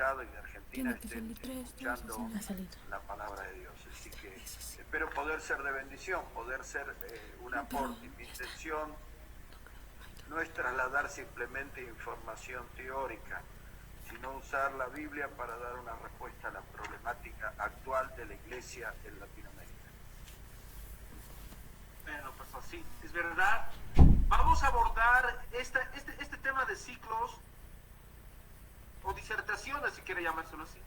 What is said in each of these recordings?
escuchado y de Argentina estén escuchando la palabra de Dios. Así que espero poder ser de bendición, poder ser un aporte. Mi intención no es trasladar simplemente información teórica, sino usar la Biblia para dar una respuesta a la problemática actual de la iglesia en Latinoamérica. Bueno, pues así, es verdad. Vamos a abordar este tema de ciclos o disertaciones, si quiere llamárselo así.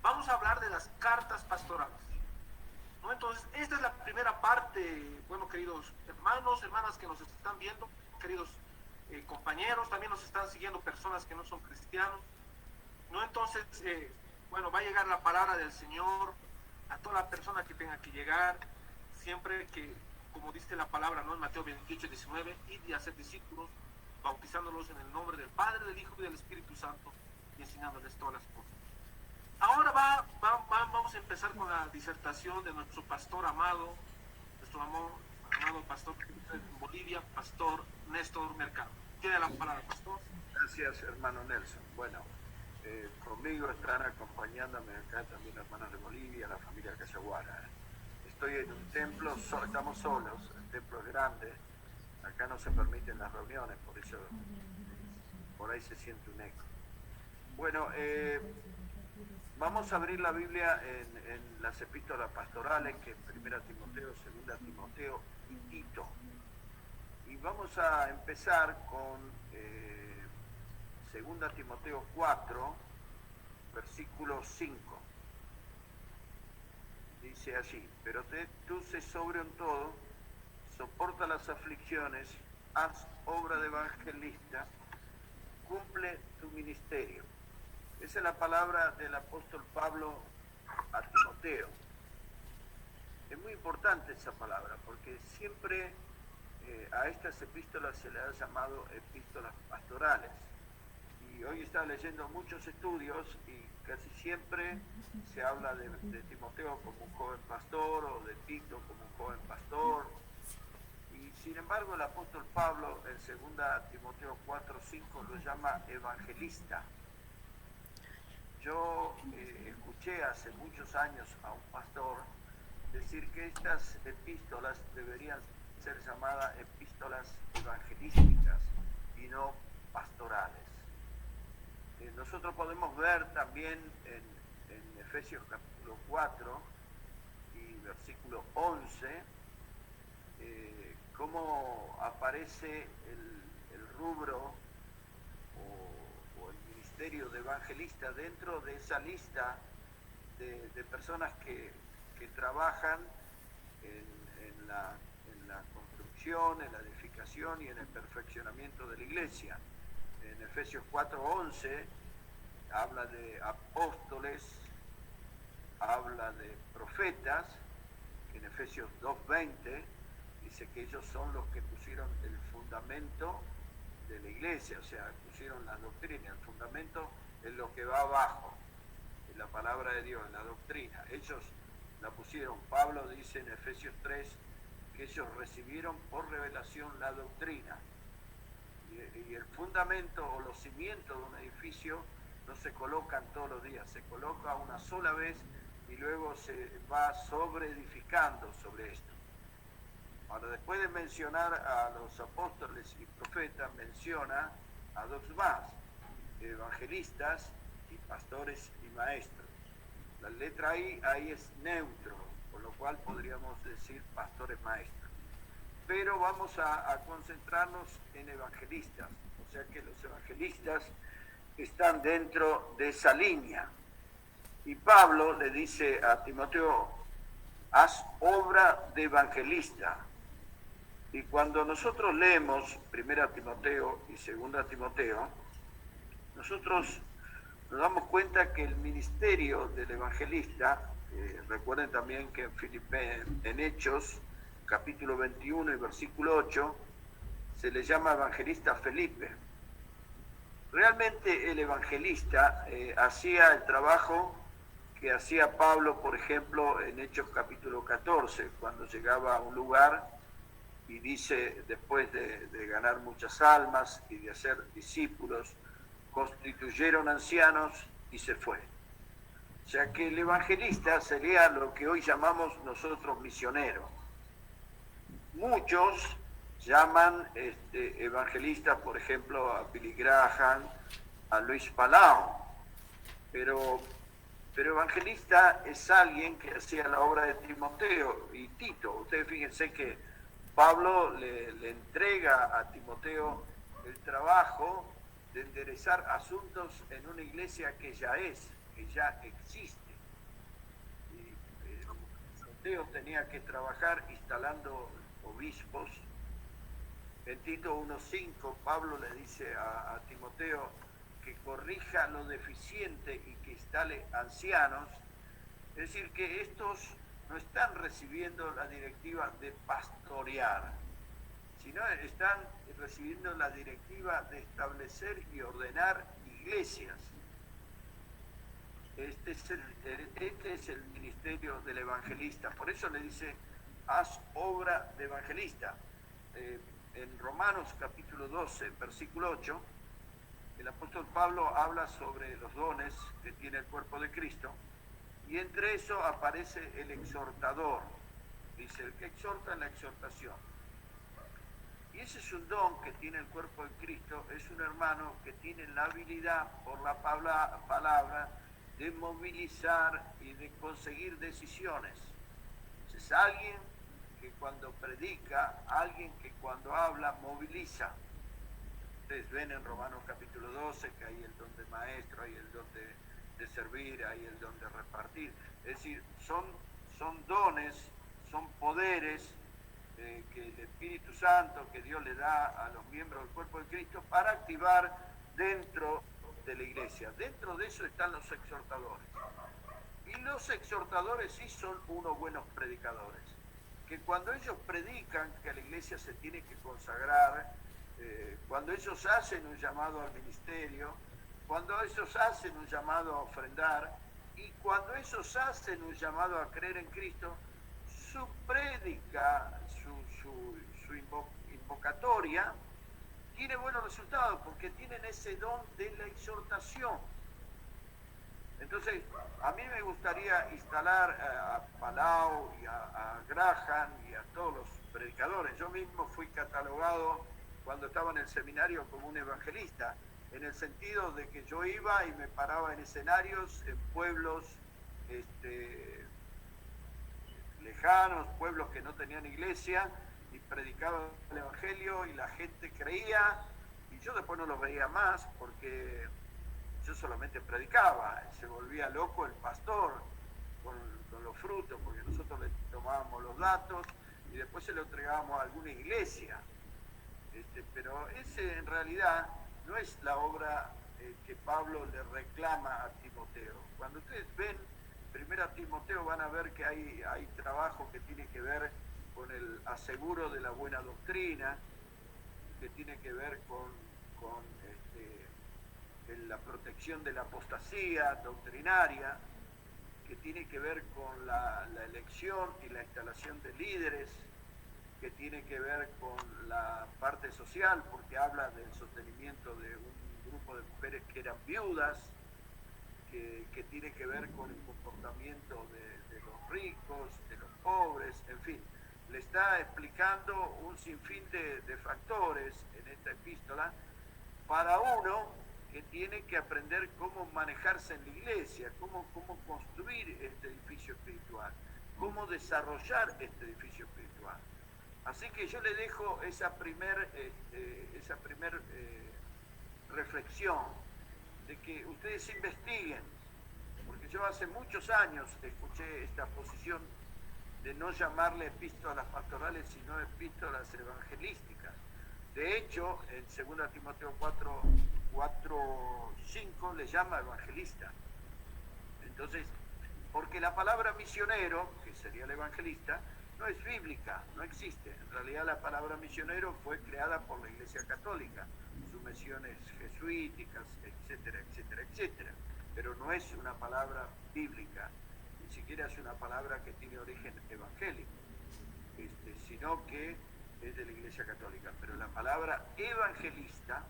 Vamos a hablar de las cartas pastorales, ¿no? Entonces, esta es la primera parte. Bueno, queridos hermanos, hermanas que nos están viendo, queridos compañeros, también nos están siguiendo personas que no son cristianos, ¿no? Entonces, bueno, va a llegar la palabra del Señor a toda la persona que tenga que llegar, siempre que, como dice la palabra, ¿no? En Mateo 28, 19, id y hacer discípulos, bautizándolos en el nombre del Padre, del Hijo y del Espíritu Santo, y enseñándoles todas las cosas. Ahora vamos a empezar con la disertación de nuestro pastor amado, nuestro amado pastor en Bolivia, pastor Néstor Mercado. Tiene la palabra, pastor. Gracias, hermano Nelson. Bueno, conmigo están acompañándome acá también hermanos de Bolivia, la familia Cayaguara. Estoy en un templo, estamos solos, el templo es grande, acá no se permiten las reuniones, por eso por ahí se siente un eco. Bueno, vamos a abrir la Biblia en las epístolas pastorales, que es 1 Timoteo, 2 Timoteo y Tito. Y vamos a empezar con 2 Timoteo 4, versículo 5. Dice así: pero tú sé sobrio en todo, soporta las aflicciones, haz obra de evangelista, cumple tu ministerio. Esa es la palabra del apóstol Pablo a Timoteo. Es muy importante esa palabra, porque siempre a estas epístolas se le ha llamado epístolas pastorales. Y hoy estaba leyendo muchos estudios y casi siempre se habla de Timoteo como un joven pastor o de Tito como un joven pastor. Y sin embargo el apóstol Pablo en 2 Timoteo 4:5 lo llama evangelista. Yo escuché hace muchos años a un pastor decir que estas epístolas deberían ser llamadas epístolas evangelísticas y no pastorales. Nosotros podemos ver también en Efesios capítulo 4 y versículo 11 cómo aparece el rubro o el ministerio de evangelista dentro de esa lista de personas que trabajan en la construcción, en la edificación y en el perfeccionamiento de la iglesia. En Efesios 4:11 habla de apóstoles, habla de profetas. En Efesios 2:20 dice que ellos son los que pusieron el fundamento de la iglesia, o sea, pusieron la doctrina. El fundamento es lo que va abajo, es la palabra de Dios, la doctrina. Ellos la pusieron. Pablo dice en Efesios 3 que ellos recibieron por revelación la doctrina. Y el fundamento o los cimientos de un edificio no se colocan todos los días, se coloca una sola vez y luego se va sobreedificando sobre esto. Ahora, después de mencionar a los apóstoles y profetas, menciona a dos más, evangelistas y pastores y maestros. La letra I ahí es neutro, por lo cual podríamos decir pastores maestros. Pero vamos a concentrarnos en evangelistas, o sea que los evangelistas están dentro de esa línea. Y Pablo le dice a Timoteo: haz obra de evangelista. Y cuando nosotros leemos 1 Timoteo y 2 Timoteo, nosotros nos damos cuenta que el ministerio del evangelista, recuerden también que en Hechos, capítulo 21 y versículo 8, se le llama evangelista Felipe. Realmente el evangelista hacía el trabajo que hacía Pablo, por ejemplo, en Hechos capítulo 14, cuando llegaba a un lugar y dice, después de ganar muchas almas y de hacer discípulos, constituyeron ancianos y se fue. O sea que el evangelista sería lo que hoy llamamos nosotros misionero. Muchos llaman evangelista, por ejemplo, a Billy Graham, a Luis Palau, pero evangelista es alguien que hacía la obra de Timoteo y Tito. Ustedes fíjense que Pablo le entrega a Timoteo el trabajo de enderezar asuntos en una iglesia que ya existe. Timoteo tenía que trabajar instalando obispos. En Tito 1:5 Pablo le dice a Timoteo que corrija lo deficiente y que instale ancianos. Es decir, que estos no están recibiendo la directiva de pastorear, sino están recibiendo la directiva de establecer y ordenar iglesias. Este es el ministerio del evangelista. Por eso le dice, haz obra de evangelista. En Romanos capítulo 12, versículo 8, el apóstol Pablo habla sobre los dones que tiene el cuerpo de Cristo, y entre eso aparece el exhortador. Dice, el que exhorta en la exhortación. Y ese es un don que tiene el cuerpo de Cristo, es un hermano que tiene la habilidad por la palabra de movilizar y de conseguir decisiones. Es alguien que cuando predica, alguien que cuando habla, moviliza. Ustedes ven en Romanos capítulo 12 que hay el don de maestro, hay el don de servir, hay el don de repartir. Es decir, son dones, son poderes que el Espíritu Santo, que Dios le da a los miembros del cuerpo de Cristo para activar dentro de la iglesia. Dentro de eso están los exhortadores. Y los exhortadores sí son unos buenos predicadores, que cuando ellos predican que la iglesia se tiene que consagrar, cuando ellos hacen un llamado al ministerio, cuando ellos hacen un llamado a ofrendar y cuando ellos hacen un llamado a creer en Cristo, su prédica, su invocatoria tiene buenos resultados porque tienen ese don de la exhortación. Entonces, a mí me gustaría instalar a Palau y a Graham y a todos los predicadores. Yo mismo fui catalogado cuando estaba en el seminario como un evangelista, en el sentido de que yo iba y me paraba en escenarios en pueblos lejanos, pueblos que no tenían iglesia, y predicaba el evangelio y la gente creía, y yo después no los veía más porque yo solamente predicaba. Se volvía loco el pastor con los frutos, porque nosotros le tomábamos los datos y después se lo entregábamos a alguna iglesia. Pero ese en realidad no es la obra que Pablo le reclama a Timoteo. Cuando ustedes ven 1 Timoteo van a ver que hay trabajo que tiene que ver con el aseguro de la buena doctrina, que tiene que ver con la protección de la apostasía doctrinaria, que tiene que ver con la elección y la instalación de líderes, que tiene que ver con la parte social, porque habla del sostenimiento de un grupo de mujeres que eran viudas, que tiene que ver con el comportamiento de los ricos, de los pobres, en fin. Le está explicando un sinfín de factores en esta epístola para uno que tiene que aprender cómo manejarse en la iglesia, cómo construir este edificio espiritual, cómo desarrollar este edificio espiritual. Así que yo le dejo esa primer reflexión, de que ustedes investiguen, porque yo hace muchos años escuché esta posición de no llamarle epístolas pastorales, sino epístolas evangelísticas. De hecho, en 2 Timoteo 4:5 le llama evangelista. Entonces, porque la palabra misionero, que sería el evangelista, no es bíblica, no existe. En realidad la palabra misionero fue creada por la Iglesia Católica, sus misiones jesuíticas, etcétera, etcétera, etcétera. Pero no es una palabra bíblica, ni siquiera es una palabra que tiene origen evangélico, sino que es de la Iglesia Católica. Pero la palabra evangelista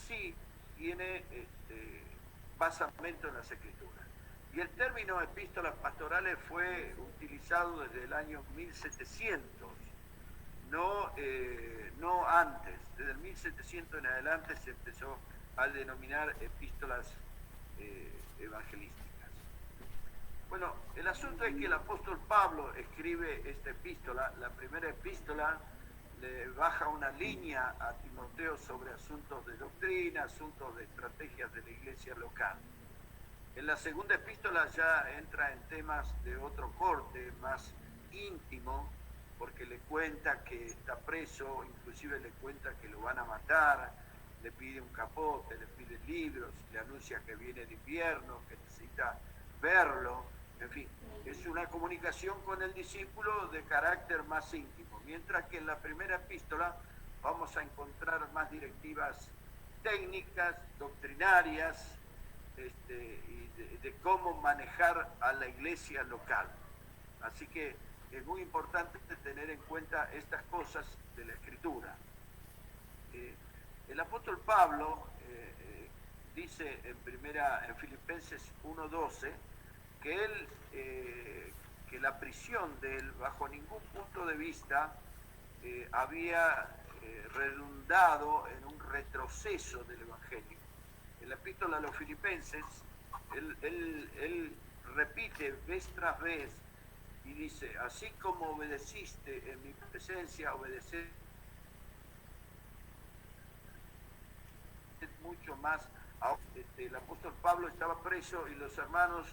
sí tiene basamento en las Escrituras. Y el término epístolas pastorales fue utilizado desde el año 1700, no antes. Desde el 1700 en adelante se empezó a denominar epístolas evangelísticas. Bueno, el asunto es que el apóstol Pablo escribe esta epístola. La primera epístola le baja una línea a Timoteo sobre asuntos de doctrina, asuntos de estrategias de la iglesia local. En la segunda epístola ya entra en temas de otro corte, más íntimo, porque le cuenta que está preso, inclusive le cuenta que lo van a matar, le pide un capote, le pide libros, le anuncia que viene el invierno, que necesita verlo. En fin, es una comunicación con el discípulo de carácter más íntimo, mientras que en la primera epístola vamos a encontrar más directivas técnicas, doctrinarias, y de cómo manejar a la iglesia local. Así que es muy importante tener en cuenta estas cosas de la Escritura. El apóstol Pablo dice en Filipenses 1:12 que la prisión de él, bajo ningún punto de vista, había redundado en un retroceso del Evangelio. En la epístola a los Filipenses, él repite vez tras vez y dice: así como obedeciste en mi presencia, obedeced mucho más. El apóstol Pablo estaba preso y los hermanos,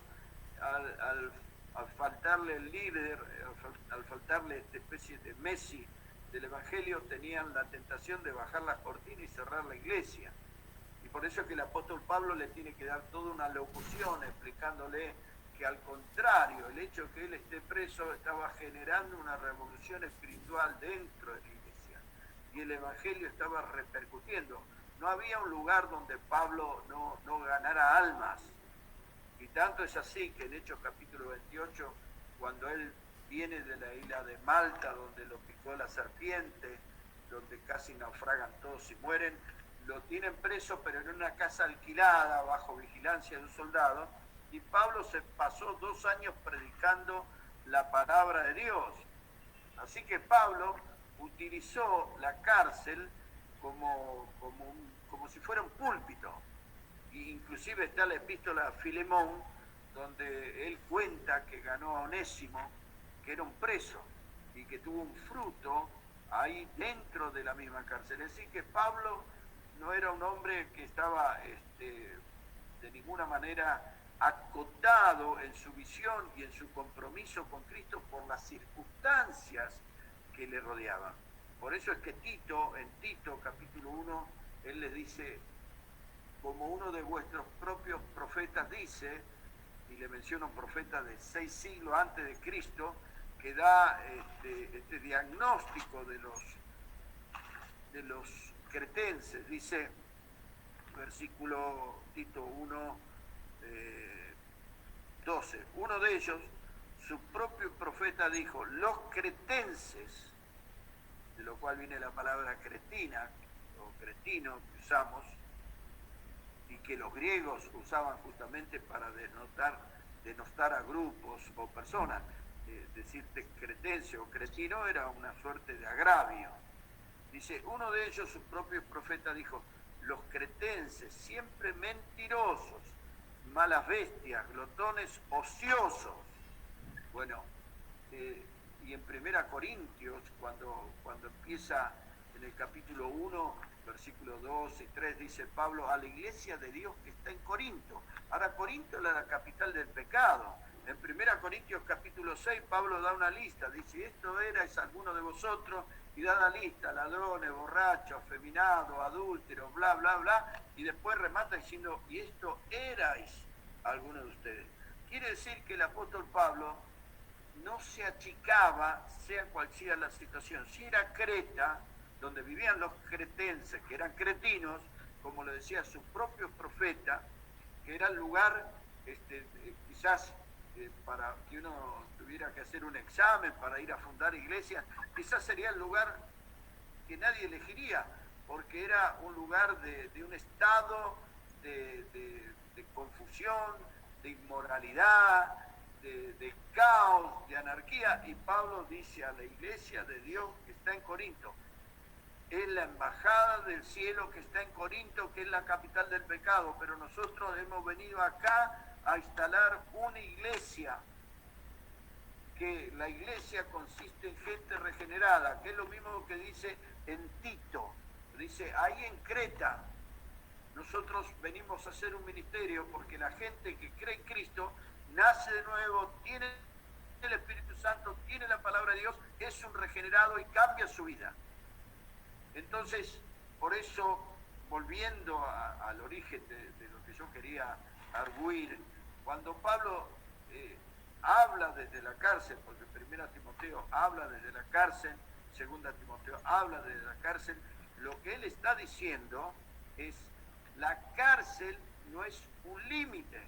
al faltarle el líder, al faltarle esta especie de Messi del Evangelio, tenían la tentación de bajar las cortinas y cerrar la iglesia. Y por eso es que el apóstol Pablo le tiene que dar toda una locución explicándole que, al contrario, el hecho de que él esté preso estaba generando una revolución espiritual dentro de la iglesia y el Evangelio estaba repercutiendo. No había un lugar donde Pablo no ganara almas. Y tanto es así que en Hechos capítulo 28, cuando él viene de la isla de Malta, donde lo picó la serpiente, donde casi naufragan todos y mueren, lo tienen preso, pero en una casa alquilada, bajo vigilancia de un soldado, y Pablo se pasó 2 años predicando la palabra de Dios. Así que Pablo utilizó la cárcel como si fuera un púlpito. Y inclusive está la epístola a Filemón, donde él cuenta que ganó a Onésimo, que era un preso, y que tuvo un fruto ahí dentro de la misma cárcel. Es decir, que Pablo no era un hombre que estaba de ninguna manera acotado en su visión y en su compromiso con Cristo por las circunstancias que le rodeaban. Por eso es que en Tito capítulo 1, él les dice: como uno de vuestros propios profetas dice, y le menciona un profeta de 6 siglos antes de Cristo, que da este diagnóstico de los cretenses. Dice, versículo Tito 1, 12, uno de ellos, su propio profeta, dijo: los cretenses, de lo cual viene la palabra cretina o cretino que usamos, y que los griegos usaban justamente para denostar a grupos o personas. Decirte cretense o cretino era una suerte de agravio. Dice, uno de ellos, su propio profeta, dijo: los cretenses, siempre mentirosos, malas bestias, glotones, ociosos. Bueno, y en 1 Corintios, cuando empieza en el capítulo 1, versículos 2 y 3, dice Pablo a la iglesia de Dios que está en Corinto. Ahora, Corinto era la capital del pecado. En 1 Corintios capítulo 6, Pablo da una lista, dice: esto erais alguno de vosotros, y da la lista: ladrones, borrachos, afeminados, adúlteros, bla, bla, bla, y después remata diciendo: y esto erais alguno de ustedes. Quiere decir que el apóstol Pablo no se achicaba, sea cual sea la situación. Si era Creta, donde vivían los cretenses, que eran cretinos, como lo decía su propio profeta, que era el lugar, quizás para que uno tuviera que hacer un examen para ir a fundar iglesias, quizás sería el lugar que nadie elegiría, porque era un lugar de un estado de confusión corrupción, de inmoralidad, de caos, de anarquía. Y Pablo dice a la iglesia de Dios que está en Corinto, es la embajada del cielo que está en Corinto, que es la capital del pecado, pero nosotros hemos venido acá a instalar una iglesia, que la iglesia consiste en gente regenerada, que es lo mismo que dice en Tito, dice ahí en Creta, nosotros venimos a hacer un ministerio porque la gente que cree en Cristo nace de nuevo, tiene el Espíritu Santo, tiene la palabra de Dios, es un regenerado y cambia su vida. Entonces, por eso, volviendo al origen de lo que yo quería arguir, cuando Pablo habla desde la cárcel, porque 1 Timoteo habla desde la cárcel, 2 Timoteo habla desde la cárcel, lo que él está diciendo es, la cárcel no es un límite.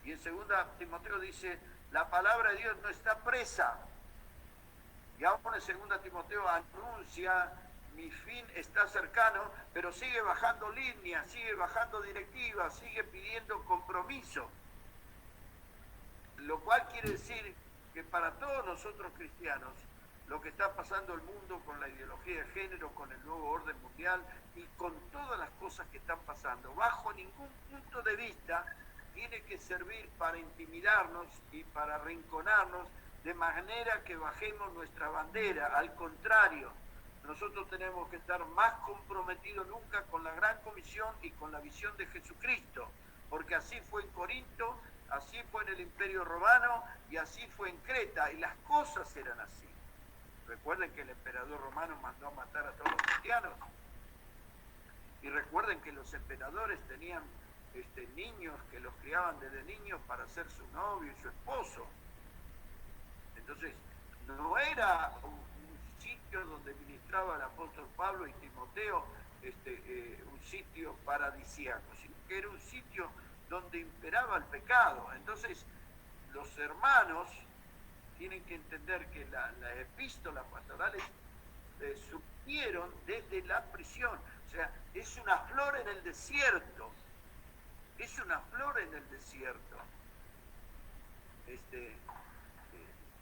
Y en 2 Timoteo dice, la palabra de Dios no está presa. Y aún en 2 Timoteo anuncia, mi fin está cercano, pero sigue bajando líneas, sigue bajando directivas, sigue pidiendo compromiso. Lo cual quiere decir que para todos nosotros cristianos, lo que está pasando en el mundo con la ideología de género, con el nuevo orden mundial y con todas las cosas que están pasando, bajo ningún punto de vista tiene que servir para intimidarnos y para arrinconarnos de manera que bajemos nuestra bandera. Al contrario, nosotros tenemos que estar más comprometidos nunca con la gran comisión y con la visión de Jesucristo, porque así fue en Corinto, así fue en el Imperio Romano y así fue en Creta, y las cosas eran así. Recuerden que el emperador romano mandó a matar a todos los cristianos, y recuerden que los emperadores tenían niños que los criaban desde niños para ser su novio y su esposo. Entonces, no era un sitio donde ministraba el apóstol Pablo y Timoteo, un sitio paradisíaco, sino que era un sitio donde imperaba el pecado. Entonces, los hermanos tienen que entender que las epístolas pastorales surgieron desde la prisión. O sea, es una flor en el desierto. Es una flor en el desierto.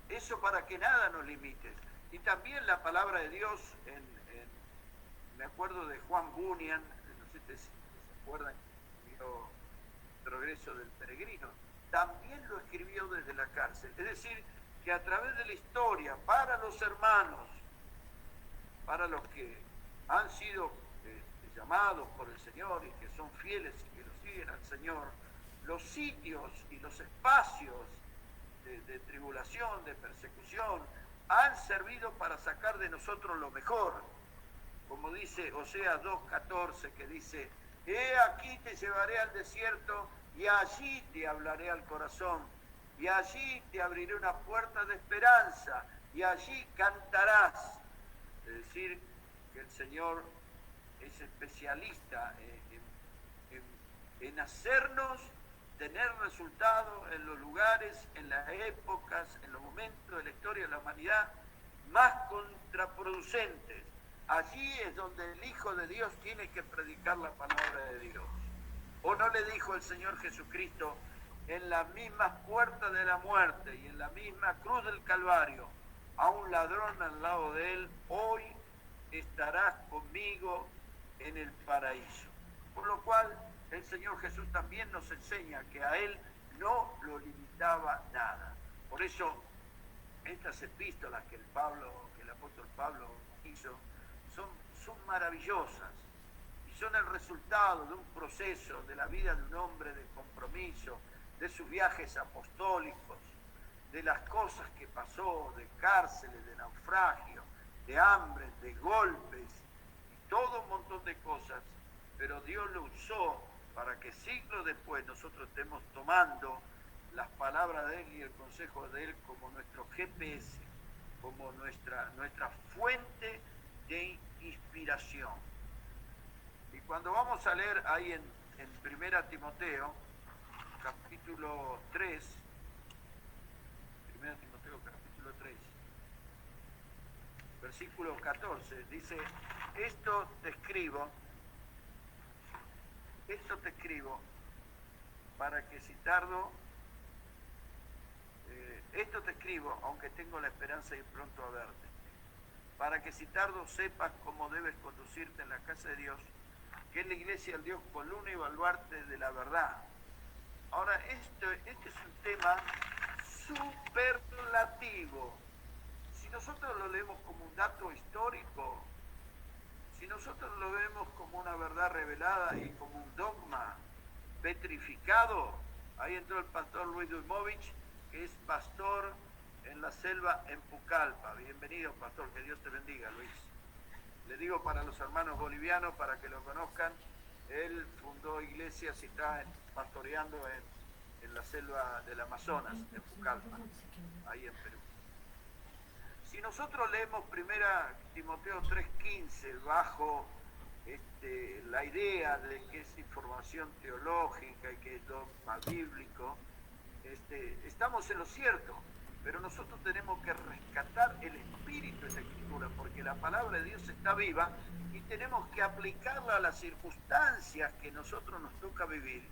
Eso para que nada nos limite. Y también la palabra de Dios, me acuerdo de Juan Bunyan, no sé si se acuerdan, vio Progreso del Peregrino, también lo escribió desde la cárcel. Es decir, que a través de la historia, para los hermanos, para los que han sido llamados por el Señor y que son fieles y que lo siguen al Señor, los sitios y los espacios de tribulación, de persecución, han servido para sacar de nosotros lo mejor. Como dice Oseas 2:14, que dice, he aquí te llevaré al desierto y allí te hablaré al corazón, y allí te abriré una puerta de esperanza, y allí cantarás. Es decir, que el Señor es especialista en hacernos tener resultados en los lugares, en las épocas, en los momentos de la historia de la humanidad más contraproducentes. Allí es donde el Hijo de Dios tiene que predicar la palabra de Dios. ¿O no le dijo el Señor Jesucristo, en las mismas puertas de la muerte y en la misma cruz del Calvario, a un ladrón al lado de él, hoy estarás conmigo en el paraíso? Por lo cual, el Señor Jesús también nos enseña que a él no lo limitaba nada. Por eso, estas epístolas que el apóstol Pablo hizo, son maravillosas y son el resultado de un proceso de la vida de un hombre de compromiso, de sus viajes apostólicos, de las cosas que pasó, de cárceles, de naufragio, de hambre, de golpes y todo un montón de cosas, pero Dios lo usó para que siglos después nosotros estemos tomando las palabras de Él y el consejo de Él como nuestro GPS, como nuestra fuente de inspiración. Y cuando vamos a leer ahí en 1 Timoteo, capítulo 3, 1 Timoteo capítulo 3, versículo 14, dice, esto te escribo para que si tardo, esto te escribo, aunque tengo la esperanza de ir pronto a verte, para que si tardo sepas cómo debes conducirte en la casa de Dios, que es la iglesia del Dios columna y baluarte de la verdad. Ahora, este es un tema superlativo. Si nosotros lo leemos como un dato histórico, si nosotros lo vemos como una verdad revelada y como un dogma petrificado, ahí entró el pastor Luis Dujmovich, que es pastor en la selva en Pucallpa. Bienvenido, pastor, que Dios te bendiga, Luis. Le digo para los hermanos bolivianos, para que lo conozcan, él fundó iglesias y está pastoreando en la selva del Amazonas, en Pucallpa, ahí en Perú. Si nosotros leemos 1 Timoteo 3:15 bajo la idea de que es información teológica y que es dogma bíblico, estamos en lo cierto, pero nosotros tenemos que rescatar el espíritu de esa escritura, porque la palabra de Dios está viva y tenemos que aplicarla a las circunstancias que nosotros nos toca vivir.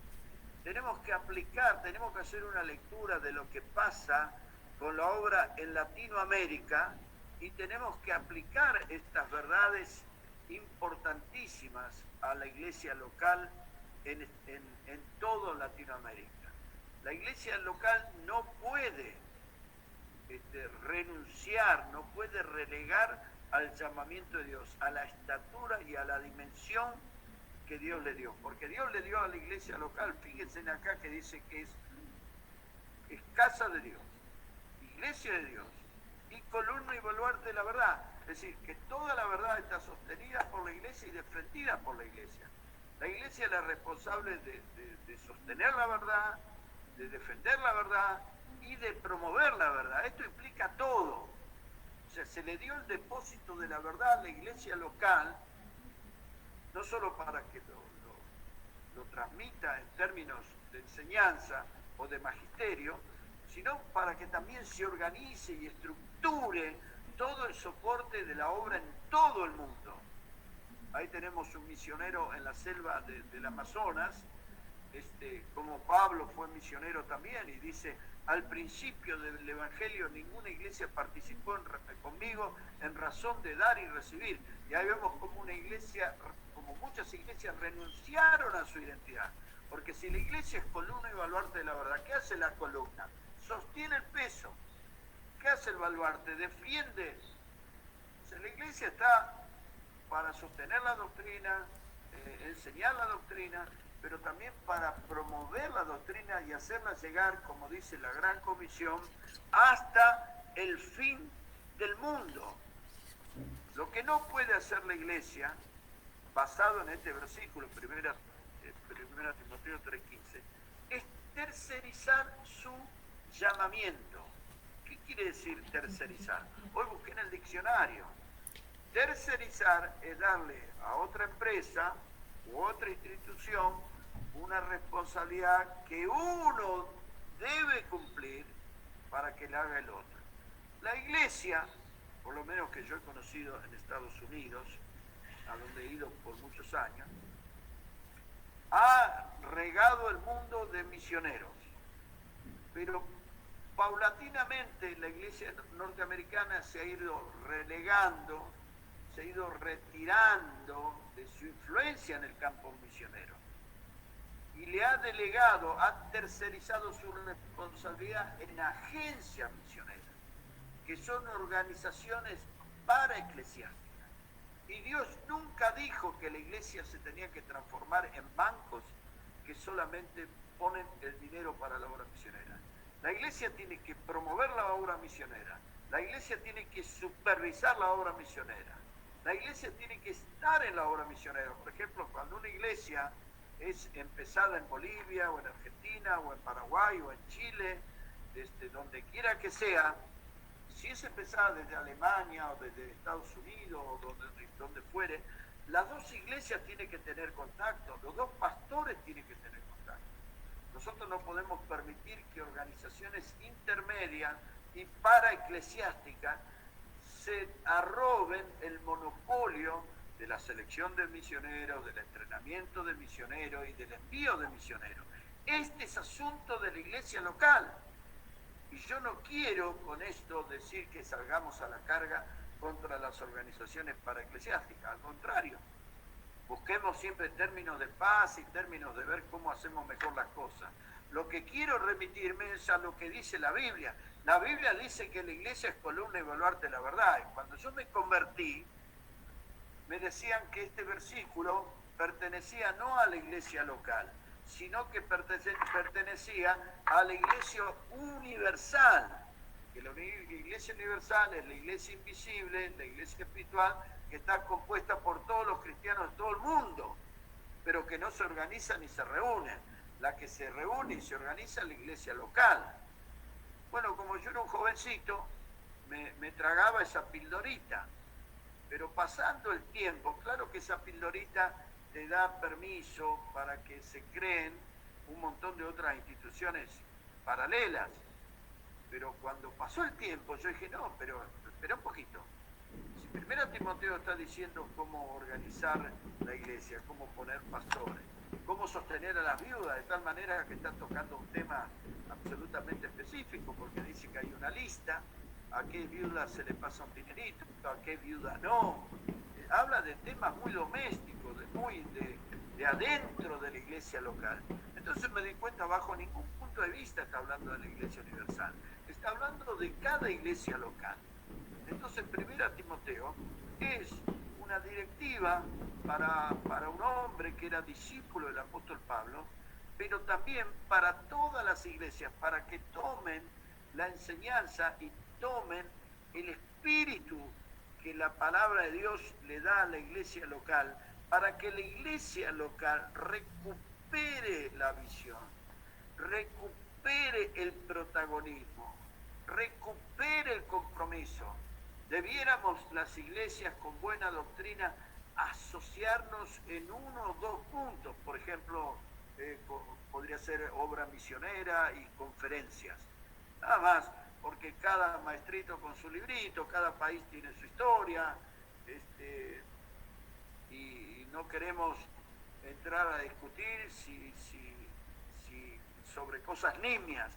Tenemos que hacer una lectura de lo que pasa con la obra en Latinoamérica y tenemos que aplicar estas verdades importantísimas a la iglesia local en toda Latinoamérica. La iglesia local no puede renunciar, no puede relegar al llamamiento de Dios, a la estatura y a la dimensión que Dios le dio, porque Dios le dio a la iglesia local, fíjense acá que dice que es casa de Dios, iglesia de Dios y columna y baluarte de la verdad, es decir, que toda la verdad está sostenida por la iglesia y defendida por la iglesia. La iglesia es la responsable de sostener la verdad, de defender la verdad y de promover la verdad. Esto implica todo. O sea, se le dio el depósito de la verdad a la iglesia local, no solo para que lo transmita en términos de enseñanza o de magisterio, sino para que también se organice y estructure todo el soporte de la obra en todo el mundo. Ahí tenemos un misionero en la selva del Amazonas, como Pablo fue misionero también, y dice, al principio del Evangelio ninguna iglesia participó conmigo en razón de dar y recibir. Y ahí vemos como muchas iglesias renunciaron a su identidad. Porque si la iglesia es columna y baluarte de la verdad, ¿qué hace la columna? Sostiene el peso. ¿Qué hace el baluarte? Defiende. O sea, la iglesia está para sostener la doctrina, enseñar la doctrina, pero también para promover la doctrina y hacerla llegar, como dice la Gran Comisión, hasta el fin del mundo. Lo que no puede hacer la iglesia, basado en este versículo, 1 Timoteo 3:15, es tercerizar su llamamiento. ¿Qué quiere decir tercerizar? Hoy busqué en el diccionario. Tercerizar es darle a otra empresa u otra institución una responsabilidad que uno debe cumplir para que la haga el otro. La iglesia, por lo menos que yo he conocido en Estados Unidos, a donde he ido por muchos años, ha regado el mundo de misioneros, pero paulatinamente la iglesia norteamericana se ha ido relegando, se ha ido retirando de su influencia en el campo misionero y le ha delegado, ha tercerizado su responsabilidad en agencias misioneras, que son organizaciones paraeclesiásticas. Y Dios nunca dijo que la iglesia se tenía que transformar en bancos que solamente ponen el dinero para la obra misionera. La iglesia tiene que promover la obra misionera, la iglesia tiene que supervisar la obra misionera, la iglesia tiene que estar en la obra misionera. Por ejemplo, cuando una iglesia es empezada en Bolivia o en Argentina o en Paraguay o en Chile, donde quiera que sea, si es empezada desde Alemania o desde Estados Unidos o donde fuere, las dos iglesias tienen que tener contacto, los dos pastores tienen que tener contacto. Nosotros no podemos permitir que organizaciones intermedias y paraeclesiásticas se arroben el monopolio de la selección de misioneros, del entrenamiento de misioneros y del envío de misioneros. Este es asunto de la iglesia local. Y yo no quiero con esto decir que salgamos a la carga contra las organizaciones paraeclesiásticas, al contrario. Busquemos siempre términos de paz y términos de ver cómo hacemos mejor las cosas. Lo que quiero remitirme es a lo que dice la Biblia. La Biblia dice que la iglesia es columna y baluarte de la verdad. Y cuando yo me convertí, me decían que este versículo pertenecía no a la iglesia local, sino que pertenecía a la iglesia universal. Que la iglesia universal es la iglesia invisible, la iglesia espiritual, que está compuesta por todos los cristianos de todo el mundo, pero que no se organiza ni se reúne. La que se reúne y se organiza es la iglesia local. Bueno, como yo era un jovencito, me tragaba esa pildorita, pero pasando el tiempo, claro que esa pildorita te da permiso para que se creen un montón de otras instituciones paralelas, pero cuando pasó el tiempo yo dije, no, pero espera un poquito. Si primero Timoteo está diciendo cómo organizar la iglesia, cómo poner pastores, cómo sostener a las viudas, de tal manera que está tocando un tema absolutamente específico, porque dice que hay una lista, a qué viuda se le pasa un dinerito, a qué viuda no. Habla de temas muy domésticos, de adentro de la iglesia local. Entonces me di cuenta, bajo ningún punto de vista está hablando de la iglesia universal, está hablando de cada iglesia local. Entonces, 1 Timoteo es una directiva para un hombre que era discípulo del apóstol Pablo, pero también para todas las iglesias, para que tomen la enseñanza y tomen el espíritu que la palabra de Dios le da a la iglesia local, para que la iglesia local recupere la visión, recupere el protagonismo, recupere el compromiso. Debiéramos las iglesias con buena doctrina asociarnos en uno o dos puntos, por ejemplo, podría ser obra misionera y conferencias, nada más, porque cada maestrito con su librito, cada país tiene su historia, y no queremos entrar a discutir sobre cosas nimias,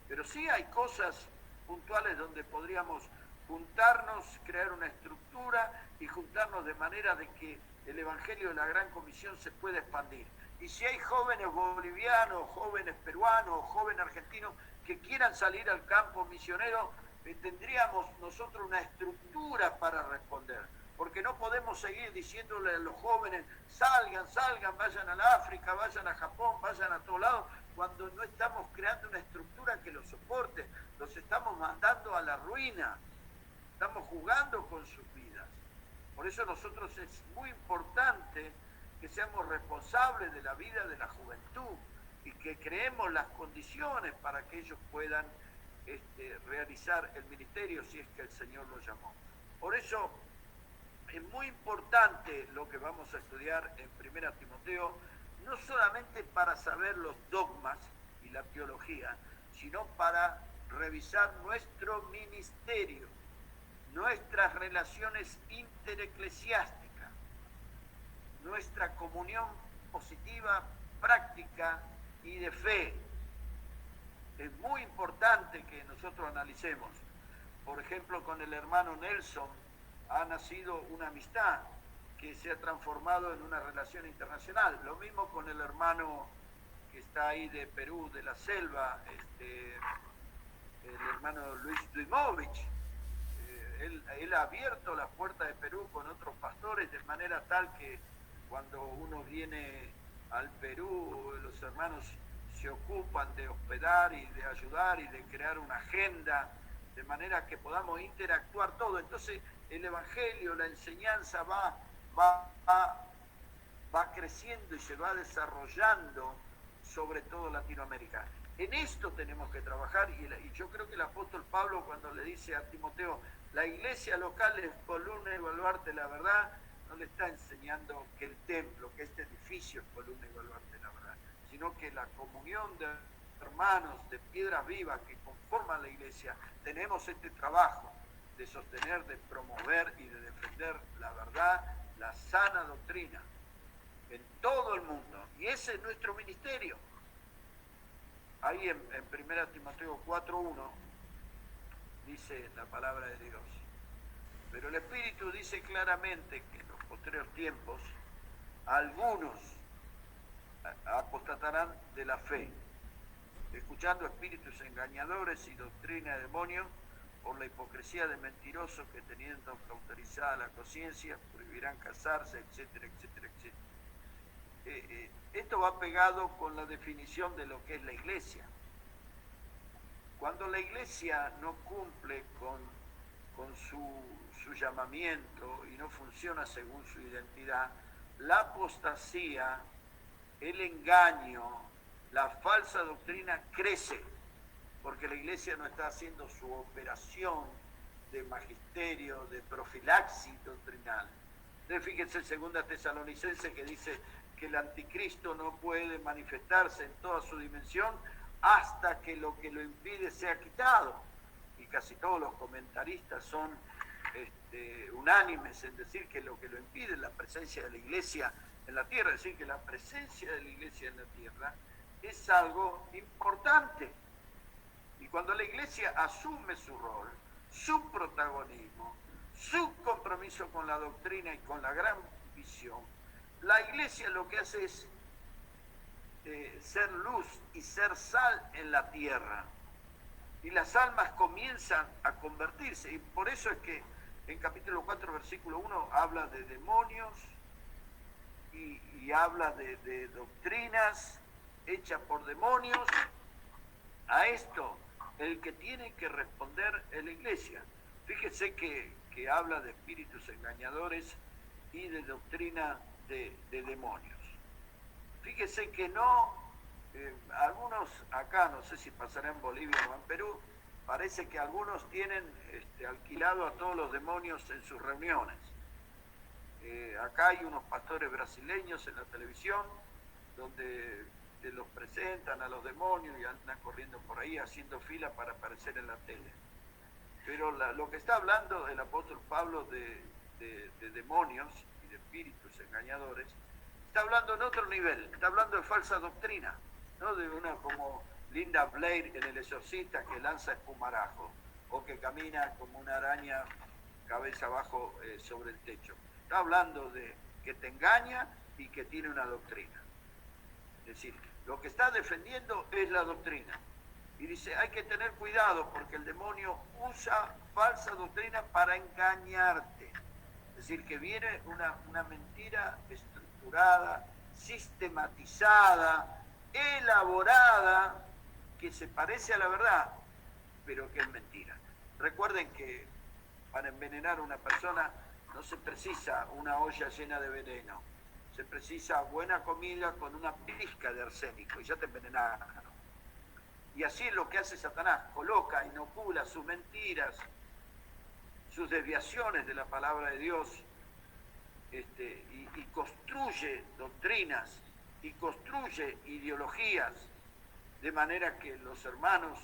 pero sí hay cosas puntuales donde podríamos juntarnos, crear una estructura y juntarnos de manera de que el Evangelio de la Gran Comisión se pueda expandir. Y si hay jóvenes bolivianos, jóvenes peruanos, jóvenes argentinos que quieran salir al campo misionero, tendríamos nosotros una estructura para responder. Porque no podemos seguir diciéndole a los jóvenes, salgan, vayan a la África, vayan a Japón, vayan a todos lados, cuando no estamos creando una estructura que los soporte. Los estamos mandando a la ruina. Estamos jugando con sus vidas. Por eso nosotros es muy importante que seamos responsables de la vida de la juventud y que creemos las condiciones para que ellos puedan realizar el ministerio si es que el Señor los llamó. Por eso es muy importante lo que vamos a estudiar en 1 Timoteo, no solamente para saber los dogmas y la teología, sino para revisar nuestro ministerio, nuestras relaciones intereclesiásticas, nuestra comunión positiva, práctica y de fe. Es muy importante que nosotros analicemos. Por ejemplo, con el hermano Nelson ha nacido una amistad que se ha transformado en una relación internacional. Lo mismo con el hermano que está ahí de Perú, de la selva, el hermano Luis Duimovich. Él ha abierto las puertas de Perú con otros pastores de manera tal que cuando uno viene al Perú, los hermanos se ocupan de hospedar y de ayudar y de crear una agenda de manera que podamos interactuar todo. Entonces el Evangelio, la enseñanza va creciendo y se va desarrollando sobre todo Latinoamérica. En esto tenemos que trabajar y yo creo que el apóstol Pablo cuando le dice a Timoteo, la iglesia local es columna y baluarte de la verdad, no le está enseñando que el templo, que este edificio es columna y baluarte de la verdad, sino que la comunión de hermanos, de piedras vivas que conforman la iglesia, tenemos este trabajo de sostener, de promover y de defender la verdad, la sana doctrina en todo el mundo. Y ese es nuestro ministerio. ahí en 1 Timoteo 4:1 dice la palabra de Dios. Pero el Espíritu dice claramente que en los posteriores tiempos algunos apostatarán de la fe, escuchando espíritus engañadores y doctrina de demonios, por la hipocresía de mentirosos que teniendo cauterizada la conciencia prohibirán casarse, etcétera, etcétera, etcétera. Esto va pegado con la definición de lo que es la iglesia. Cuando la iglesia no cumple con su llamamiento y no funciona según su identidad, la apostasía, el engaño, la falsa doctrina crece, porque la iglesia no está haciendo su operación de magisterio, de profilaxis doctrinal. Entonces, fíjense en 2 Tesalonicenses que dice que el anticristo no puede manifestarse en toda su dimensión hasta que lo impide sea quitado. Y casi todos los comentaristas son unánimes en decir que lo impide es la presencia de la iglesia en la tierra, es decir, que la presencia de la iglesia en la tierra es algo importante. Y cuando la iglesia asume su rol, su protagonismo, su compromiso con la doctrina y con la gran visión, la iglesia lo que hace es ser luz y ser sal en la tierra. Y las almas comienzan a convertirse. Y por eso es que en capítulo 4, versículo 1, habla de demonios y habla de doctrinas hechas por demonios. A esto, el que tiene que responder es la iglesia. Fíjese que habla de espíritus engañadores y de doctrina de demonios. Fíjese que algunos acá, no sé si pasará en Bolivia o en Perú, parece que algunos tienen alquilado a todos los demonios en sus reuniones. Acá hay unos pastores brasileños en la televisión donde los presentan a los demonios y andan corriendo por ahí haciendo fila para aparecer en la tele. Pero lo que está hablando el apóstol Pablo de demonios y de espíritus engañadores, está hablando en otro nivel, está hablando de falsa doctrina, no de una como Linda Blair en El Exorcista que lanza espumarajo o que camina como una araña cabeza abajo sobre el techo. Está hablando de que te engaña y que tiene una doctrina. Es decir, lo que está defendiendo es la doctrina. Y dice, hay que tener cuidado porque el demonio usa falsa doctrina para engañarte. Es decir, que viene una mentira estructurada, sistematizada, elaborada, que se parece a la verdad, pero que es mentira. Recuerden que para envenenar a una persona no se precisa una olla llena de veneno, se precisa buena comida con una pizca de arsénico y ya te envenenaron. Y así es lo que hace Satanás, coloca, inocula sus mentiras, sus desviaciones de la palabra de Dios, y construye doctrinas y construye ideologías de manera que los hermanos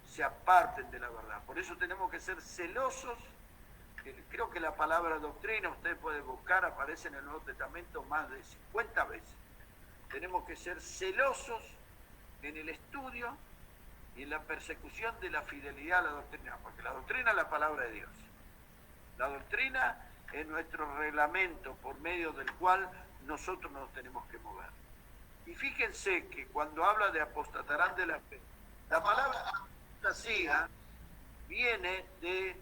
se aparten de la verdad. Por eso tenemos que ser celosos. Creo que la palabra doctrina, usted puede buscar, aparece en el Nuevo Testamento más de 50 veces. Tenemos que ser celosos en el estudio y en la persecución de la fidelidad a la doctrina, porque la doctrina es la palabra de Dios. La doctrina es nuestro reglamento por medio del cual nosotros nos tenemos que mover. Y fíjense que cuando habla de apostatarán de la fe, la palabra apostasía viene de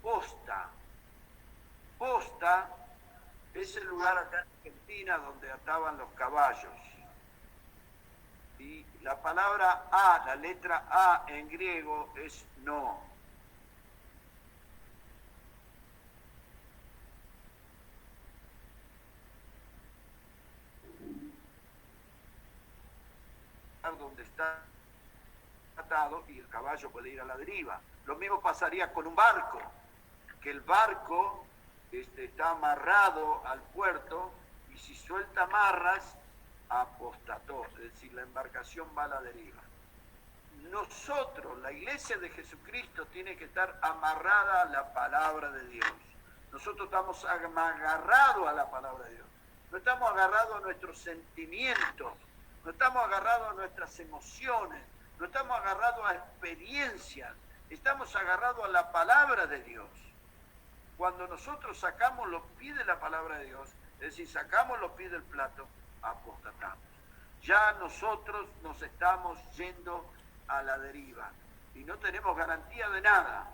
posta. Posta es el lugar acá en Argentina donde ataban los caballos. Y la palabra A, la letra A en griego es no. Donde está atado y el caballo puede ir a la deriva. Lo mismo pasaría con un barco, que el barco está amarrado al puerto y si suelta amarras, apostató, es decir, la embarcación va a la deriva. Nosotros, la iglesia de Jesucristo, tiene que estar amarrada a la palabra de Dios. Nosotros estamos agarrados a la palabra de Dios. No estamos agarrados a nuestros sentimientos, no estamos agarrados a nuestra nuestras emociones, no estamos agarrados a experiencias, estamos agarrados a la palabra de Dios. Cuando nosotros sacamos los pies de la palabra de Dios, es decir, sacamos los pies del plato, apostatamos. Ya nosotros nos estamos yendo a la deriva y no tenemos garantía de nada,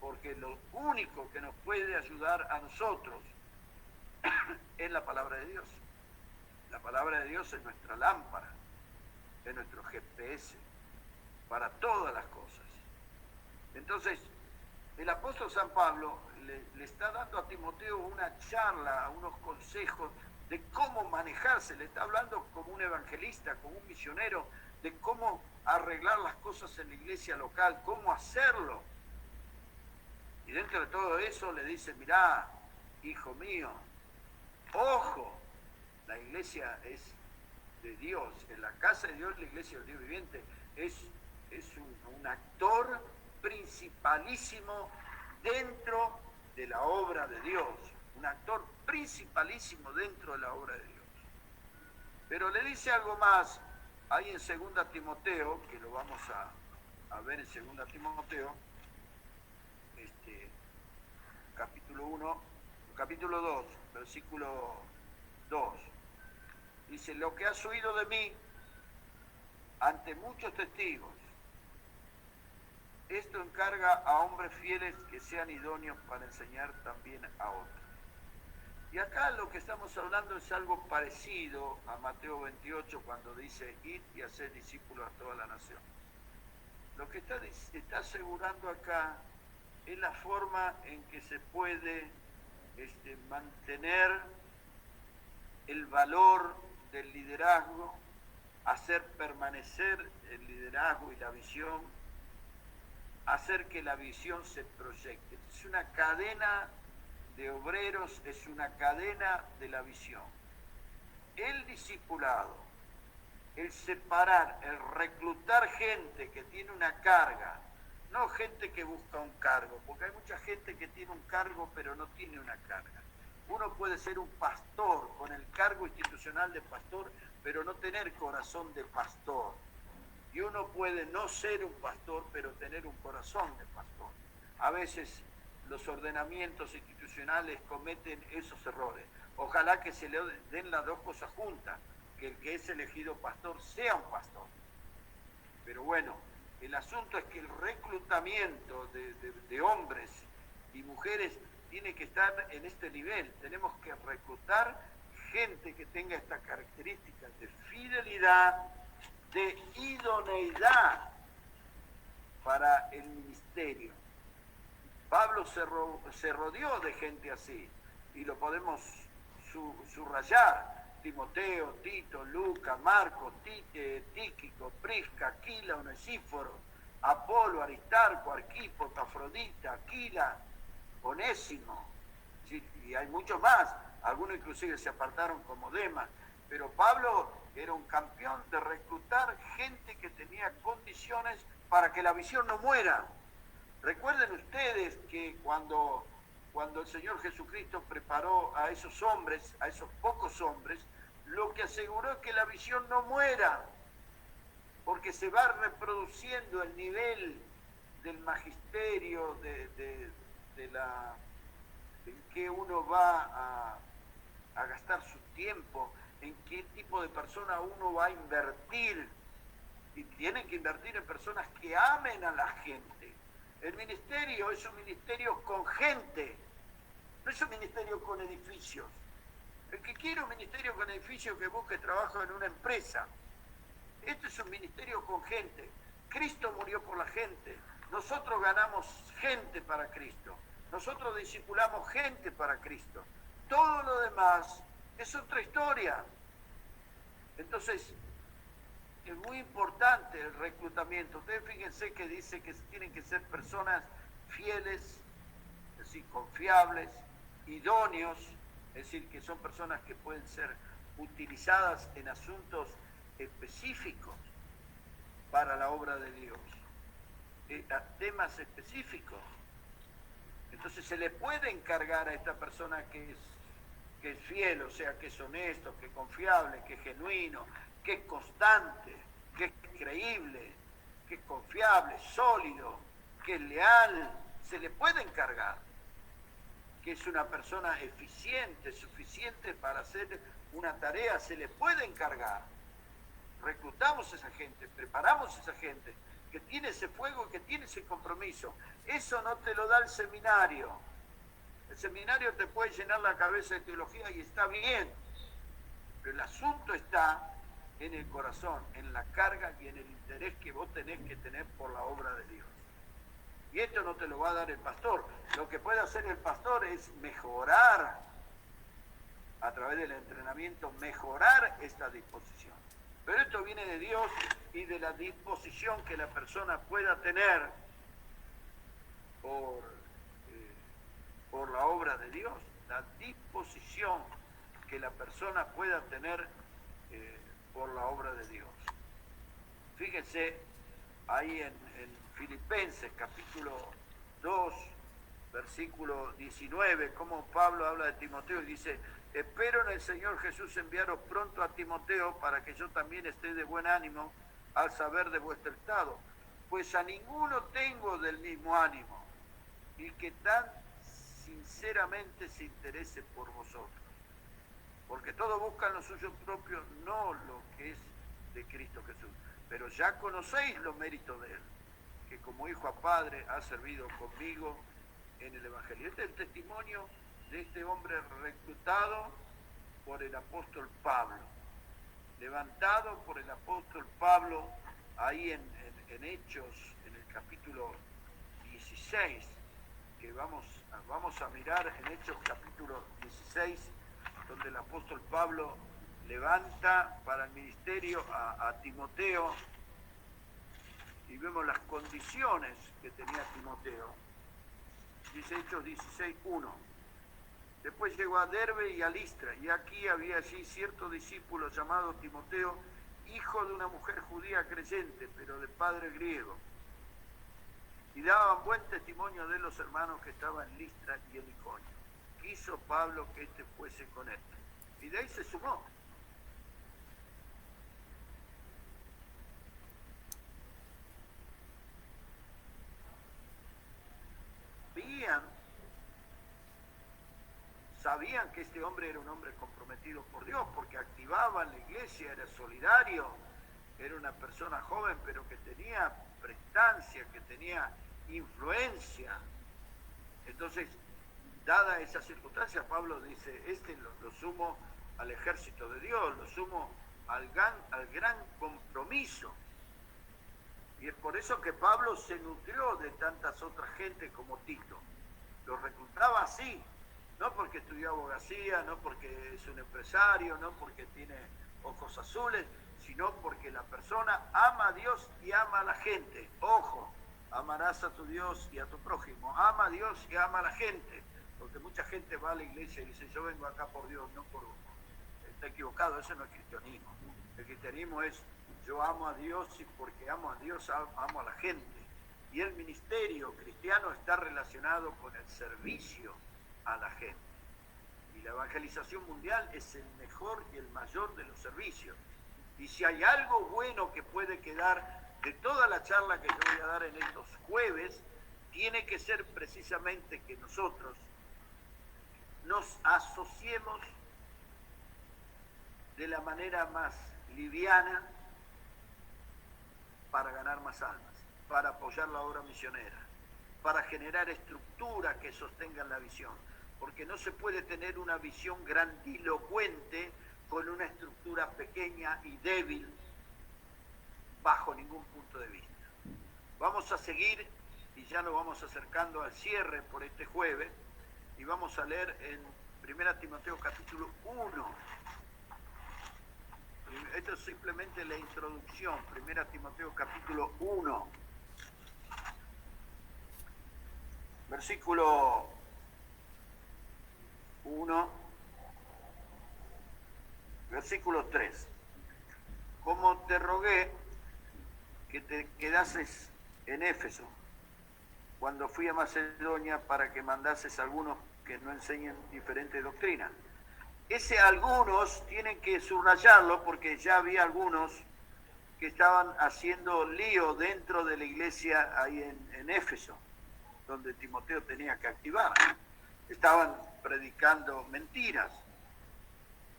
porque lo único que nos puede ayudar a nosotros es la palabra de Dios. La palabra de Dios es nuestra lámpara, es nuestro GPS para todas las cosas. Entonces, el apóstol San Pablo le está dando a Timoteo una charla, unos consejos de cómo manejarse. Le está hablando como un evangelista, como un misionero, de cómo arreglar las cosas en la iglesia local, cómo hacerlo. Y dentro de todo eso le dice, mirá, hijo mío, ojo, la iglesia es de Dios, en la casa de Dios, la iglesia del Dios viviente, es un actor principalísimo dentro de la obra de Dios, un actor principalísimo dentro de la obra de Dios. Pero le dice algo más, ahí en 2 Timoteo, que lo vamos a ver en 2 Timoteo, capítulo 2, versículo 2. Dice, lo que has oído de mí ante muchos testigos, esto encarga a hombres fieles que sean idóneos para enseñar también a otros. Y acá lo que estamos hablando es algo parecido a Mateo 28, cuando dice, id y haced discípulos a toda la nación. Lo que está asegurando acá es la forma en que se puede mantener el valor del liderazgo, hacer permanecer el liderazgo y la visión, hacer que la visión se proyecte. Es una cadena de obreros, es una cadena de la visión. El discipulado, el separar, el reclutar gente que tiene una carga, no gente que busca un cargo, porque hay mucha gente que tiene un cargo pero no tiene una carga. Uno puede ser un pastor con el cargo institucional de pastor, pero no tener corazón de pastor. Y uno puede no ser un pastor, pero tener un corazón de pastor. A veces los ordenamientos institucionales cometen esos errores. Ojalá que se le den las dos cosas juntas, que el que es elegido pastor sea un pastor. Pero bueno, el asunto es que el reclutamiento de hombres y mujeres tiene que estar en este nivel. Tenemos que reclutar gente que tenga estas características de fidelidad, de idoneidad para el ministerio. Pablo se rodeó de gente así, y lo podemos subrayar. Timoteo, Tito, Lucas, Marcos, Tíquico, Prisca, Aquila, Onesíforo, Apolo, Aristarco, Arquipo, Epafrodita, Aquila, Onésimo, ¿sí? Y hay muchos más, algunos inclusive se apartaron como Demas, pero Pablo era un campeón de reclutar gente que tenía condiciones para que la visión no muera. Recuerden ustedes que cuando el Señor Jesucristo preparó a esos hombres, a esos pocos hombres, lo que aseguró es que la visión no muera, porque se va reproduciendo el nivel del magisterio, en qué uno va a gastar su tiempo, en qué tipo de persona uno va a invertir. Y tienen que invertir en personas que amen a la gente. El ministerio es un ministerio con gente, no es un ministerio con edificios. El que quiere un ministerio con edificios, que busque trabajo en una empresa. Esto es un ministerio con gente. Cristo murió por la gente. Nosotros ganamos gente para Cristo. Nosotros discipulamos gente para Cristo. Todo lo demás es otra historia. Entonces, es muy importante el reclutamiento. Ustedes fíjense que dice que tienen que ser personas fieles, es decir, confiables, idóneos, es decir, que son personas que pueden ser utilizadas en asuntos específicos para la obra de Dios, a temas específicos. Entonces se le puede encargar a esta persona que es fiel, o sea, que es honesto, que es confiable, que es genuino, que es constante. que es creíble, que es confiable, sólido, que es leal, se le puede encargar, que es una persona eficiente, suficiente para hacer una tarea, se le puede encargar. Reclutamos a esa gente, preparamos a esa gente, que tiene ese fuego, que tiene ese compromiso. Eso no te lo da el seminario. El seminario te puede llenar la cabeza de teología y está bien, pero el asunto está en el corazón, en la carga y en el interés que vos tenés que tener por la obra de Dios. Y esto no te lo va a dar el pastor. Lo que puede hacer el pastor es mejorar, a través del entrenamiento, mejorar esta disposición. Pero esto viene de Dios y de la disposición que la persona pueda tener por la obra de Dios. La disposición que la persona pueda tener por la obra de Dios. Fíjense ahí en Filipenses capítulo 2, versículo 19, como Pablo habla de Timoteo y dice: espero en el Señor Jesús enviaros pronto a Timoteo para que yo también esté de buen ánimo al saber de vuestro estado, pues a ninguno tengo del mismo ánimo y que tan sinceramente se interese por vosotros, porque todos buscan lo suyo propio, no lo que es de Cristo Jesús, pero ya conocéis los méritos de él, que como hijo a padre ha servido conmigo en el Evangelio. Este es el testimonio de este hombre reclutado por el apóstol Pablo, levantado por el apóstol Pablo ahí en Hechos, en el capítulo 16, que vamos a mirar en Hechos capítulo 16, donde el apóstol Pablo levanta para el ministerio a Timoteo, y vemos las condiciones que tenía Timoteo. Dice Hechos 16:1. Después llegó a Derbe y a Listra, y aquí había allí cierto discípulo llamado Timoteo, hijo de una mujer judía creyente, pero de padre griego. Y daban buen testimonio de los hermanos que estaban en Listra y en Iconio. Quiso Pablo que éste fuese con él. Y de ahí se sumó. Sabían que este hombre era un hombre comprometido por Dios, porque activaba en la iglesia, era solidario, era una persona joven, pero que tenía prestancia, que tenía influencia. Entonces, dada esa circunstancia, Pablo dice: lo sumo al ejército de Dios, lo sumo al gran compromiso. Y es por eso que Pablo se nutrió de tantas otras gente como Tito. Lo reclutaba así, no porque estudió abogacía, no porque es un empresario, no porque tiene ojos azules, sino porque la persona ama a Dios y ama a la gente. Ojo, amarás a tu Dios y a tu prójimo. Ama a Dios y ama a la gente. Porque mucha gente va a la iglesia y dice: yo vengo acá por Dios, no por uno. Está equivocado, eso no es cristianismo. El cristianismo es: yo amo a Dios y porque amo a Dios amo a la gente. Y el ministerio cristiano está relacionado con el servicio a la gente. Y la evangelización mundial es el mejor y el mayor de los servicios. Y si hay algo bueno que puede quedar de toda la charla que yo voy a dar en estos jueves, tiene que ser precisamente que nosotros nos asociemos de la manera más liviana para ganar más almas, para apoyar la obra misionera, para generar estructuras que sostengan la visión, porque no se puede tener una visión grandilocuente con una estructura pequeña y débil bajo ningún punto de vista. Vamos a seguir y ya nos vamos acercando al cierre por este jueves y vamos a leer en 1 Timoteo capítulo 1. Esto es simplemente la introducción. 1 Timoteo capítulo 1, versículo 1, versículo 3. Como te rogué que te quedases en Éfeso cuando fui a Macedonia para que mandases a algunos que no enseñen diferente doctrina. Ese algunos tienen que subrayarlo porque ya había algunos que estaban haciendo lío dentro de la iglesia ahí en Éfeso, donde Timoteo tenía que activar. Estaban predicando mentiras.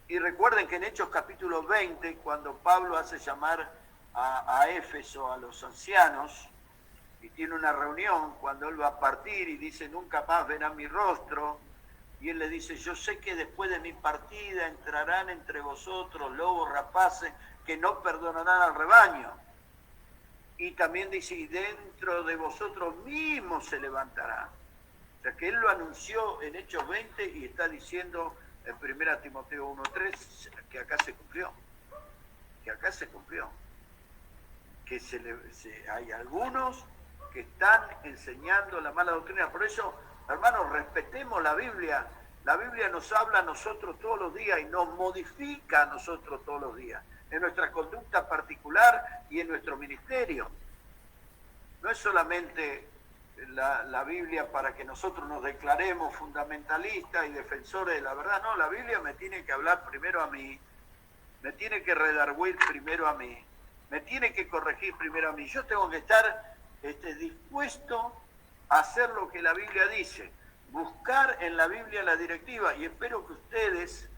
Y recuerden que en Hechos capítulo 20, cuando Pablo hace llamar a Éfeso a los ancianos, y tiene una reunión cuando él va a partir y dice, nunca más verán mi rostro, y él le dice, yo sé que después de mi partida entrarán entre vosotros lobos rapaces que no perdonarán al rebaño. Y también dice, y dentro de vosotros mismos se levantará. O sea que él lo anunció en Hechos 20 y está diciendo en 1 Timoteo 1:3 que acá se cumplió. Que acá se cumplió. Que hay algunos que están enseñando la mala doctrina. Por eso, hermanos, respetemos la Biblia. La Biblia nos habla a nosotros todos los días y nos modifica a nosotros todos los días, en nuestra conducta particular y en nuestro ministerio. No es solamente la Biblia para que nosotros nos declaremos fundamentalistas y defensores de la verdad. No, la Biblia me tiene que hablar primero a mí, me tiene que redarguir primero a mí, me tiene que corregir primero a mí. Yo tengo que estar dispuesto a hacer lo que la Biblia dice, buscar en la Biblia la directiva, y espero que ustedes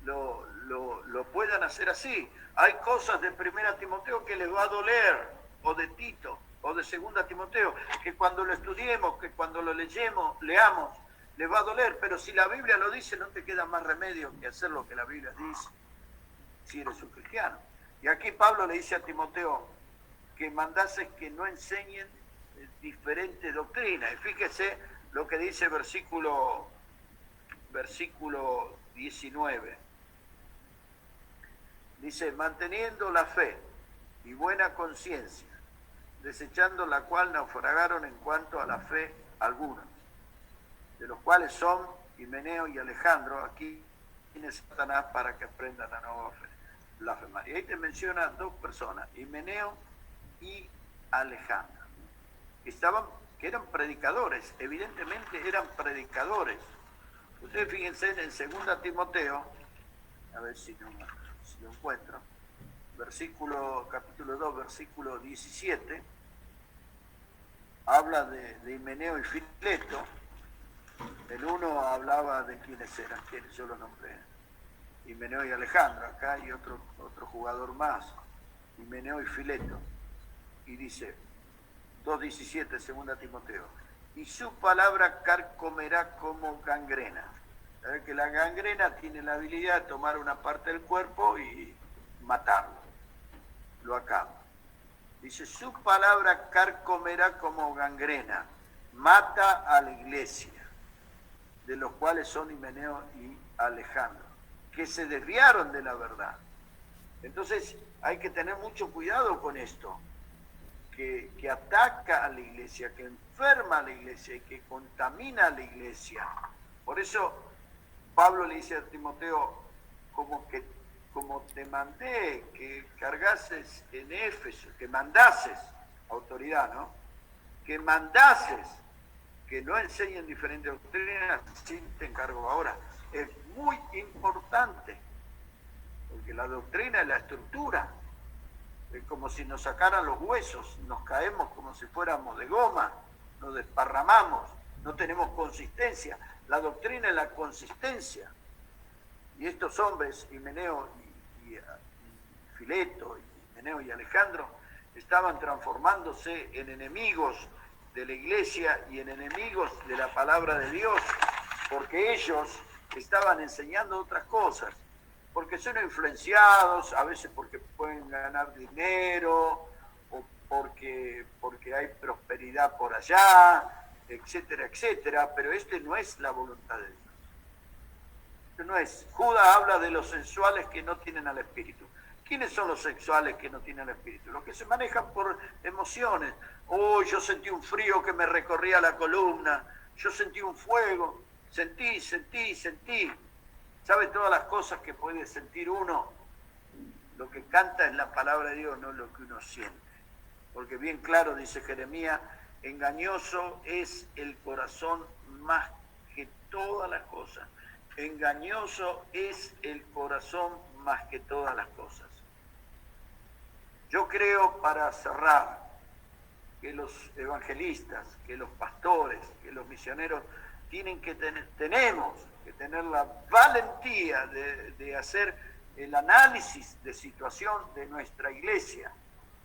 lo puedan hacer así. Hay cosas de 1 Timoteo que les va a doler, o de Tito, o de 2 Timoteo, que cuando lo estudiemos, que cuando lo leamos, les va a doler, pero si la Biblia lo dice, no te queda más remedio que hacer lo que la Biblia dice, si eres un cristiano. Y aquí Pablo le dice a Timoteo que mandases que no enseñen diferentes doctrinas. Y fíjese lo que dice versículo 19. Dice, manteniendo la fe y buena conciencia, desechando la cual naufragaron en cuanto a la fe algunos, de los cuales son Himeneo y Alejandro, aquí tiene Satanás para que aprendan la nueva fe, blasfemar. Y ahí te menciona dos personas, Himeneo y Alejandro, que eran predicadores, evidentemente eran predicadores. Ustedes fíjense en 2 Timoteo, a ver si lo encuentro, capítulo 2, versículo 17, habla de Himeneo y Fileto. El uno hablaba de quiénes eran, quienes yo lo nombré, Himeneo y Alejandro. Acá hay otro jugador más, Himeneo y Fileto. Y dice, 2:17, 2 Timoteo, y su palabra carcomerá como gangrena. ¿Sabes que la gangrena tiene la habilidad de tomar una parte del cuerpo y matarlo? Lo acaba. Dice, su palabra carcomerá como gangrena, mata a la iglesia, de los cuales son Himeneo y Alejandro, que se desviaron de la verdad. Entonces hay que tener mucho cuidado con esto, que ataca a la iglesia, que enferma a la iglesia y que contamina a la iglesia. Por eso Pablo le dice a Timoteo, como te mandé que cargases en Éfeso, que mandases, autoridad, ¿no? Que mandases que no enseñen diferentes doctrinas, sí te encargo ahora. Es muy importante, porque la doctrina es la estructura. Es como si nos sacaran los huesos, nos caemos como si fuéramos de goma, nos desparramamos, no tenemos consistencia. La doctrina es la consistencia. Y estos hombres, Himeneo y Fileto, Himeneo y Alejandro, estaban transformándose en enemigos de la iglesia y en enemigos de la palabra de Dios, porque ellos estaban enseñando otras cosas, porque son influenciados, a veces porque pueden ganar dinero, o porque hay prosperidad por allá, etcétera, etcétera, pero no es la voluntad de Dios. No es. Judas habla de los sensuales que no tienen al Espíritu. ¿Quiénes son los sexuales que no tienen al Espíritu? Los que se manejan por emociones. Oh, yo sentí un frío que me recorría la columna, yo sentí un fuego, sentí. ¿Sabe todas las cosas que puede sentir uno? Lo que canta es la palabra de Dios, no lo que uno siente. Porque bien claro dice Jeremías, engañoso es el corazón más que todas las cosas. Engañoso es el corazón más que todas las cosas. Yo creo, para cerrar, que los evangelistas, que los pastores, que los misioneros tenemos que tener la valentía de hacer el análisis de situación de nuestra iglesia,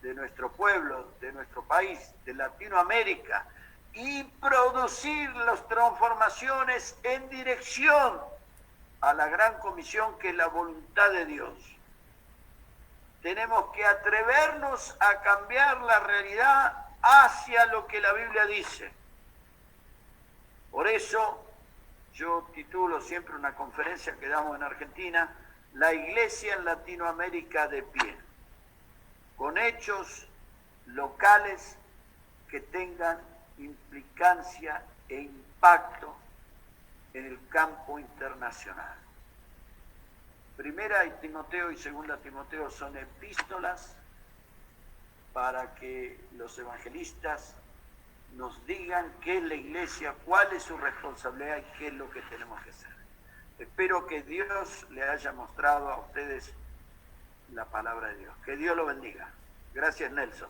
de nuestro pueblo, de nuestro país, de Latinoamérica, y producir las transformaciones en dirección a la gran comisión que es la voluntad de Dios. Tenemos que atrevernos a cambiar la realidad hacia lo que la Biblia dice. Por eso yo titulo siempre una conferencia que damos en Argentina, La Iglesia en Latinoamérica de pie, con hechos locales que tengan implicancia e impacto en el campo internacional. Primera Timoteo y Segunda Timoteo son epístolas para que los evangelistas nos digan qué es la iglesia, cuál es su responsabilidad y qué es lo que tenemos que hacer. Espero que Dios le haya mostrado a ustedes la palabra de Dios. Que Dios lo bendiga. Gracias, Nelson.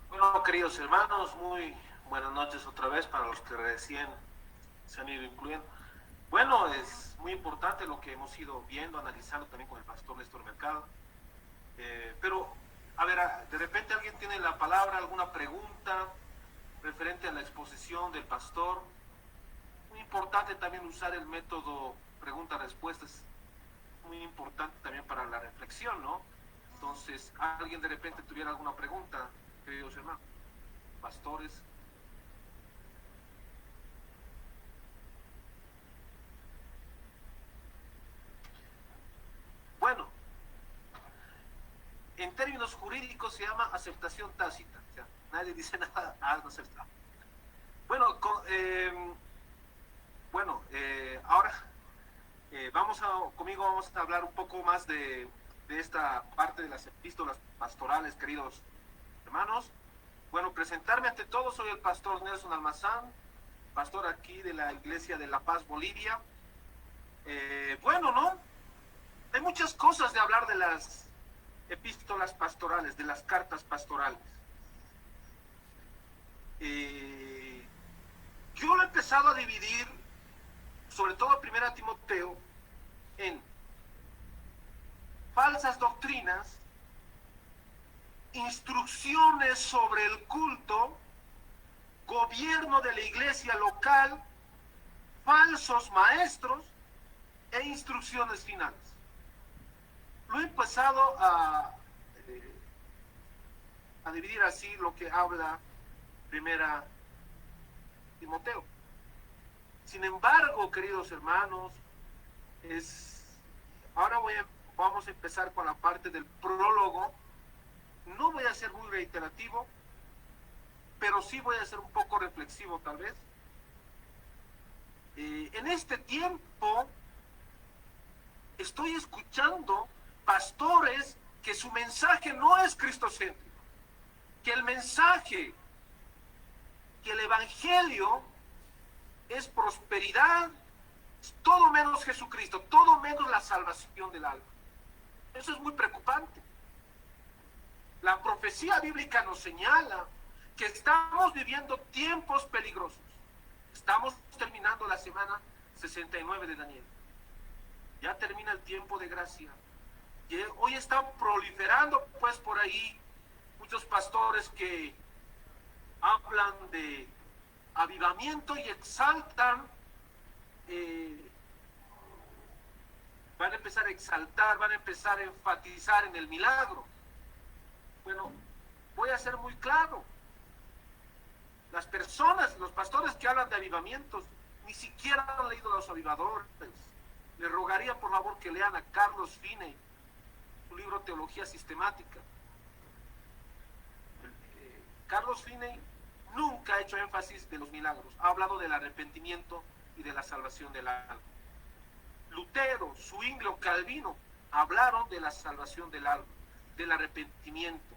Bueno, queridos hermanos, muy buenas noches otra vez para los que recién se han ido incluyendo. Bueno, es muy importante lo que hemos ido viendo, analizando también con el pastor Néstor Mercado. Pero, a ver, de repente alguien tiene la palabra, alguna pregunta referente a la exposición del pastor. Muy importante también usar el método pregunta-respuestas, muy importante también para la reflexión, ¿no? Entonces, alguien de repente tuviera alguna pregunta, queridos hermanos, pastores. Bueno, en términos jurídicos se llama aceptación tácita, o sea, nadie dice nada, no acepta. Bueno, ahora conmigo vamos a hablar un poco más de esta parte de las epístolas pastorales, queridos hermanos. Bueno, presentarme ante todos, soy el pastor Nelson Almazán, pastor aquí de la Iglesia de La Paz, Bolivia. ¿No? Hay muchas cosas de hablar de las epístolas pastorales, de las cartas pastorales. Yo lo he empezado a dividir, sobre todo 1 Timoteo, en falsas doctrinas, instrucciones sobre el culto, gobierno de la iglesia local, falsos maestros e instrucciones finales. Lo he empezado a dividir así lo que habla 1 Timoteo. Sin embargo, queridos hermanos, ahora vamos a empezar con la parte del prólogo. No voy a ser muy reiterativo, pero sí voy a ser un poco reflexivo tal vez. En este tiempo estoy escuchando pastores que su mensaje no es cristocéntrico, que el mensaje, que el evangelio es prosperidad, es todo menos Jesucristo, todo menos la salvación del alma. Eso es muy preocupante. La profecía bíblica nos señala que estamos viviendo tiempos peligrosos. Estamos terminando la semana 69 de Daniel. Ya termina el tiempo de gracia. Y hoy están proliferando pues por ahí muchos pastores que hablan de avivamiento y exaltan, van a empezar a exaltar, van a empezar a enfatizar en el milagro. Bueno, voy a ser muy claro. Las personas, los pastores que hablan de avivamientos, ni siquiera han leído a los avivadores. Les rogaría por favor que lean a Carlos Finney, su libro Teología Sistemática. Carlos Finney nunca ha hecho énfasis de los milagros, ha hablado del arrepentimiento y de la salvación del alma. Lutero, Zwinglio, Calvino hablaron de la salvación del alma, del arrepentimiento.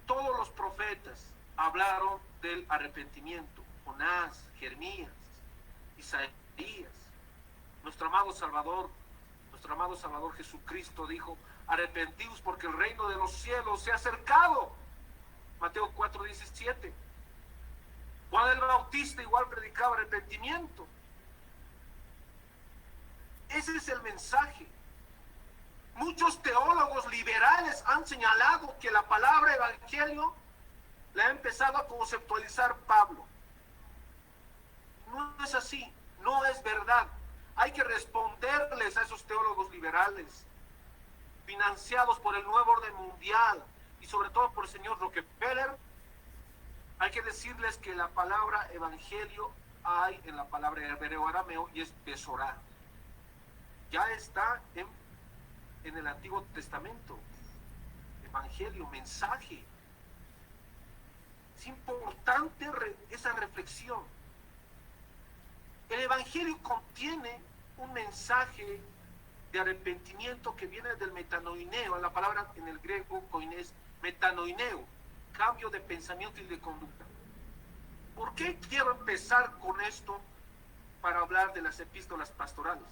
Todos los profetas hablaron del arrepentimiento. Jonás, Jeremías, Isaías. Nuestro amado Salvador Jesucristo dijo: arrepentíos porque el reino de los cielos se ha acercado. Mateo 4:17. Juan el Bautista igual predicaba arrepentimiento. Ese es el mensaje. Muchos teólogos liberales han señalado que la palabra evangelio la ha empezado a conceptualizar Pablo. No es así, no es verdad. Hay que responderles a esos teólogos liberales, financiados por el nuevo orden mundial y sobre todo por el señor Rockefeller. Hay que decirles que la palabra evangelio hay en la palabra hebreo arameo y es besorá. Ya está en el Antiguo Testamento. Evangelio, mensaje. Es importante esa reflexión. El evangelio contiene un mensaje de arrepentimiento que viene del metanoineo. La palabra en el griego koines, metanoineo, cambio de pensamiento y de conducta. ¿Por qué quiero empezar con esto para hablar de las epístolas pastorales?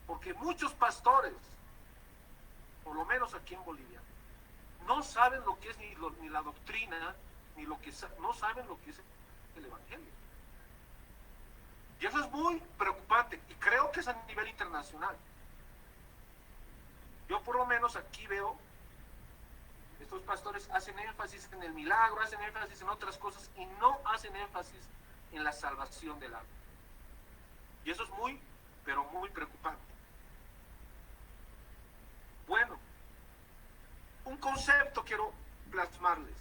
Porque muchos pastores, por lo menos aquí en Bolivia, no saben lo que es ni la doctrina, ni lo que no saben lo que es el evangelio. Y eso es muy preocupante, y creo que es a nivel internacional. Yo por lo menos aquí veo, estos pastores hacen énfasis en el milagro, hacen énfasis en otras cosas, y no hacen énfasis en la salvación del alma. Y eso es muy, pero muy preocupante. Bueno, un concepto quiero plasmarles.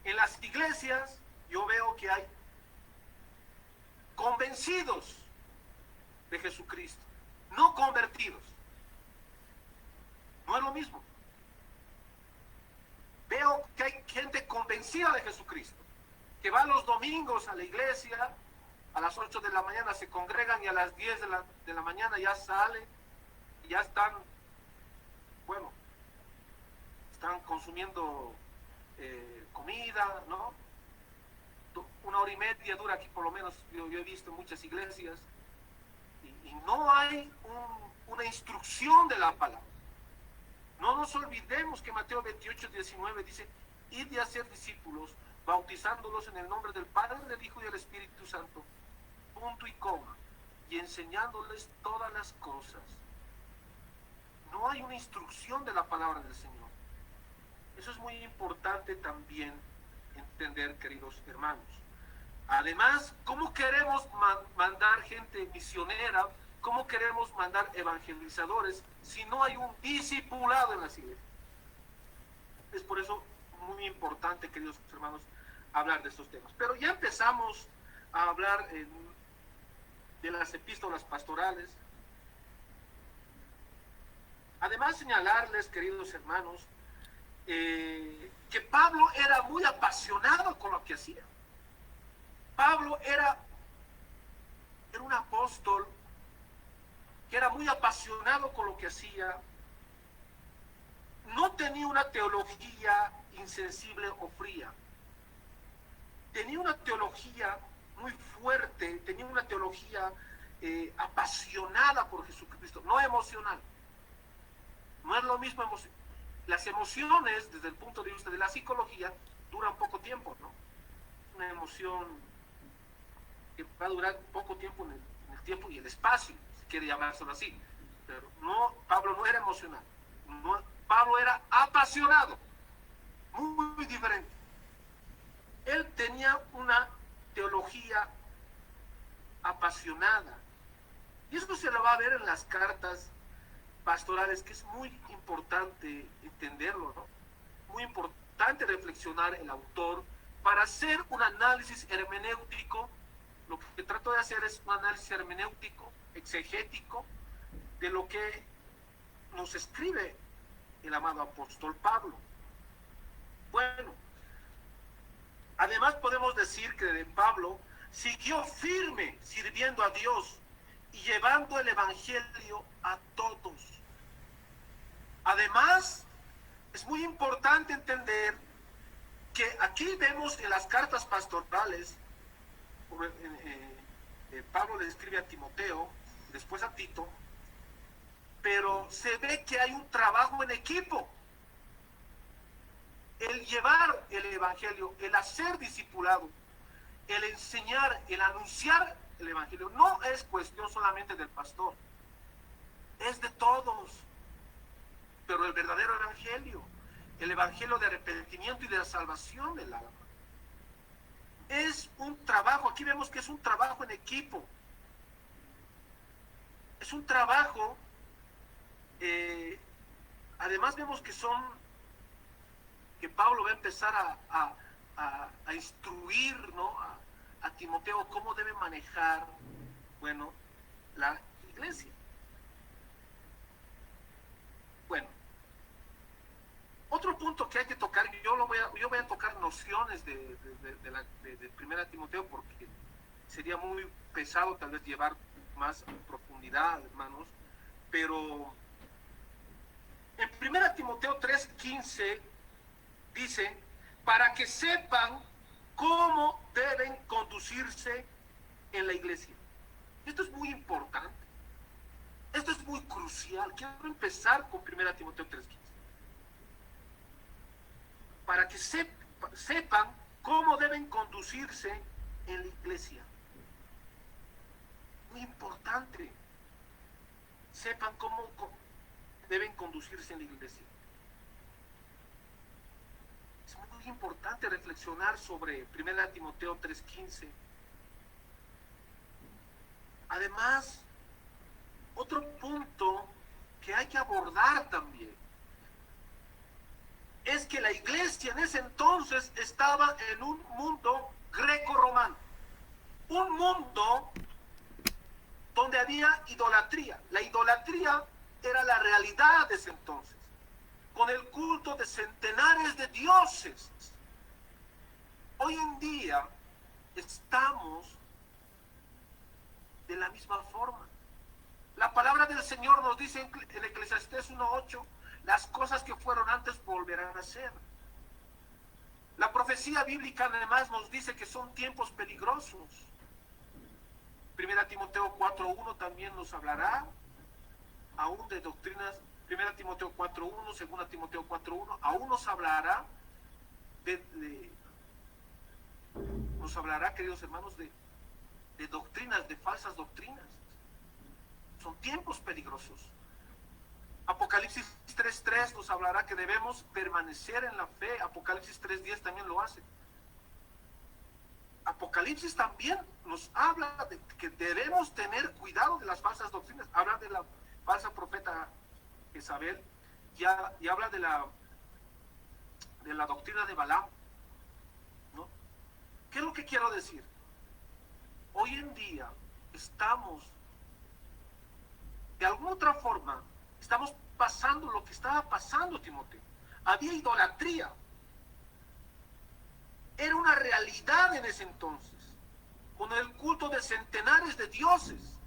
En las iglesias yo veo que hay convencidos de Jesucristo, no convertidos. No es lo mismo. Veo que hay gente convencida de Jesucristo, que va los domingos a la iglesia, a las 8 de la mañana se congregan y a las 10 de la mañana ya salen, y ya están, bueno, están consumiendo comida, ¿no? 1 hora y media dura aquí, por lo menos yo he visto en muchas iglesias, y no hay una instrucción de la palabra. No nos olvidemos que Mateo 28:19 dice: id y hacer discípulos, bautizándolos en el nombre del Padre, del Hijo y del Espíritu Santo, punto y coma, y enseñándoles todas las cosas. No hay una instrucción de la palabra del Señor. Eso es muy importante también entender, queridos hermanos. Además, ¿cómo queremos mandar gente misionera? ¿Cómo queremos mandar evangelizadores si no hay un discipulado en las iglesias? Es por eso muy importante, queridos hermanos, hablar de estos temas. Pero ya empezamos a hablar de las epístolas pastorales. Además, señalarles, queridos hermanos, que Pablo era muy apasionado con lo que hacía. Pablo era un apóstol que era muy apasionado con lo que hacía. No tenía una teología insensible o fría. Tenía una teología muy fuerte, tenía una teología apasionada por Jesucristo, no emocional. No es lo mismo las emociones, desde el punto de vista de la psicología, duran poco tiempo, ¿no? Una emoción que va a durar poco tiempo en el tiempo y el espacio, si quiere llamárselo así. Pero no, Pablo no era emocional. Pablo era apasionado, muy diferente. Él tenía una teología apasionada. Y eso se lo va a ver en las cartas pastorales, que es muy importante entenderlo, ¿no? Muy importante reflexionar el autor para hacer un análisis hermenéutico. Lo que trato de hacer es un análisis hermenéutico, exegético, de lo que nos escribe el amado apóstol Pablo. Bueno, además podemos decir que de Pablo siguió firme sirviendo a Dios y llevando el evangelio a todos. Además, es muy importante entender que aquí vemos en las cartas pastorales, Pablo le escribe a Timoteo, después a Tito, pero se ve que hay un trabajo en equipo. El llevar el evangelio, el hacer discipulado, el enseñar, el anunciar el evangelio, no es cuestión solamente del pastor, es de todos. Pero el verdadero evangelio, el evangelio de arrepentimiento y de la salvación del alma, es un trabajo. Aquí vemos que es un trabajo en equipo, es un trabajo. Además vemos que Pablo va a empezar a instruir, ¿no?, a Timoteo cómo debe manejar, bueno, la iglesia. Bueno, otro punto que hay que tocar, yo voy a tocar nociones de 1 Timoteo, porque sería muy pesado tal vez llevar más profundidad, hermanos, pero en 1 Timoteo 3:15 dice, para que sepan cómo deben conducirse en la iglesia. Esto es muy importante, esto es muy crucial. Quiero empezar con 1 Timoteo 3:15. Para que sepan cómo deben conducirse en la iglesia. Muy importante. Sepan cómo deben conducirse en la iglesia. Es muy importante reflexionar sobre 1 Timoteo 3:15. Además, otro punto que hay que abordar también es que la iglesia en ese entonces estaba en un mundo greco-romano, un mundo donde había idolatría. La idolatría era la realidad de ese entonces, con el culto de centenares de dioses. Hoy en día estamos de la misma forma. La palabra del Señor nos dice en Eclesiastés 1:8, las cosas que fueron antes volverán a ser. La profecía bíblica además nos dice que son tiempos peligrosos. 1 Timoteo 4:1 también nos hablará aún de doctrinas. 1 Timoteo 4:1, 2 Timoteo 4:1, aún nos hablará nos hablará, queridos hermanos, de doctrinas, de falsas doctrinas. Son tiempos peligrosos. Apocalipsis 3:3 nos hablará que debemos permanecer en la fe. Apocalipsis 3:10 también lo hace. Apocalipsis también nos habla de que debemos tener cuidado de las falsas doctrinas. Habla de la falsa profeta Jezabel y habla de la doctrina de Balaam, ¿no? ¿Qué es lo que quiero decir? Hoy en día estamos, de alguna otra forma, estamos pasando lo que estaba pasando, Timoteo. Había idolatría. Era una realidad en ese entonces, con el culto de centenares de dioses.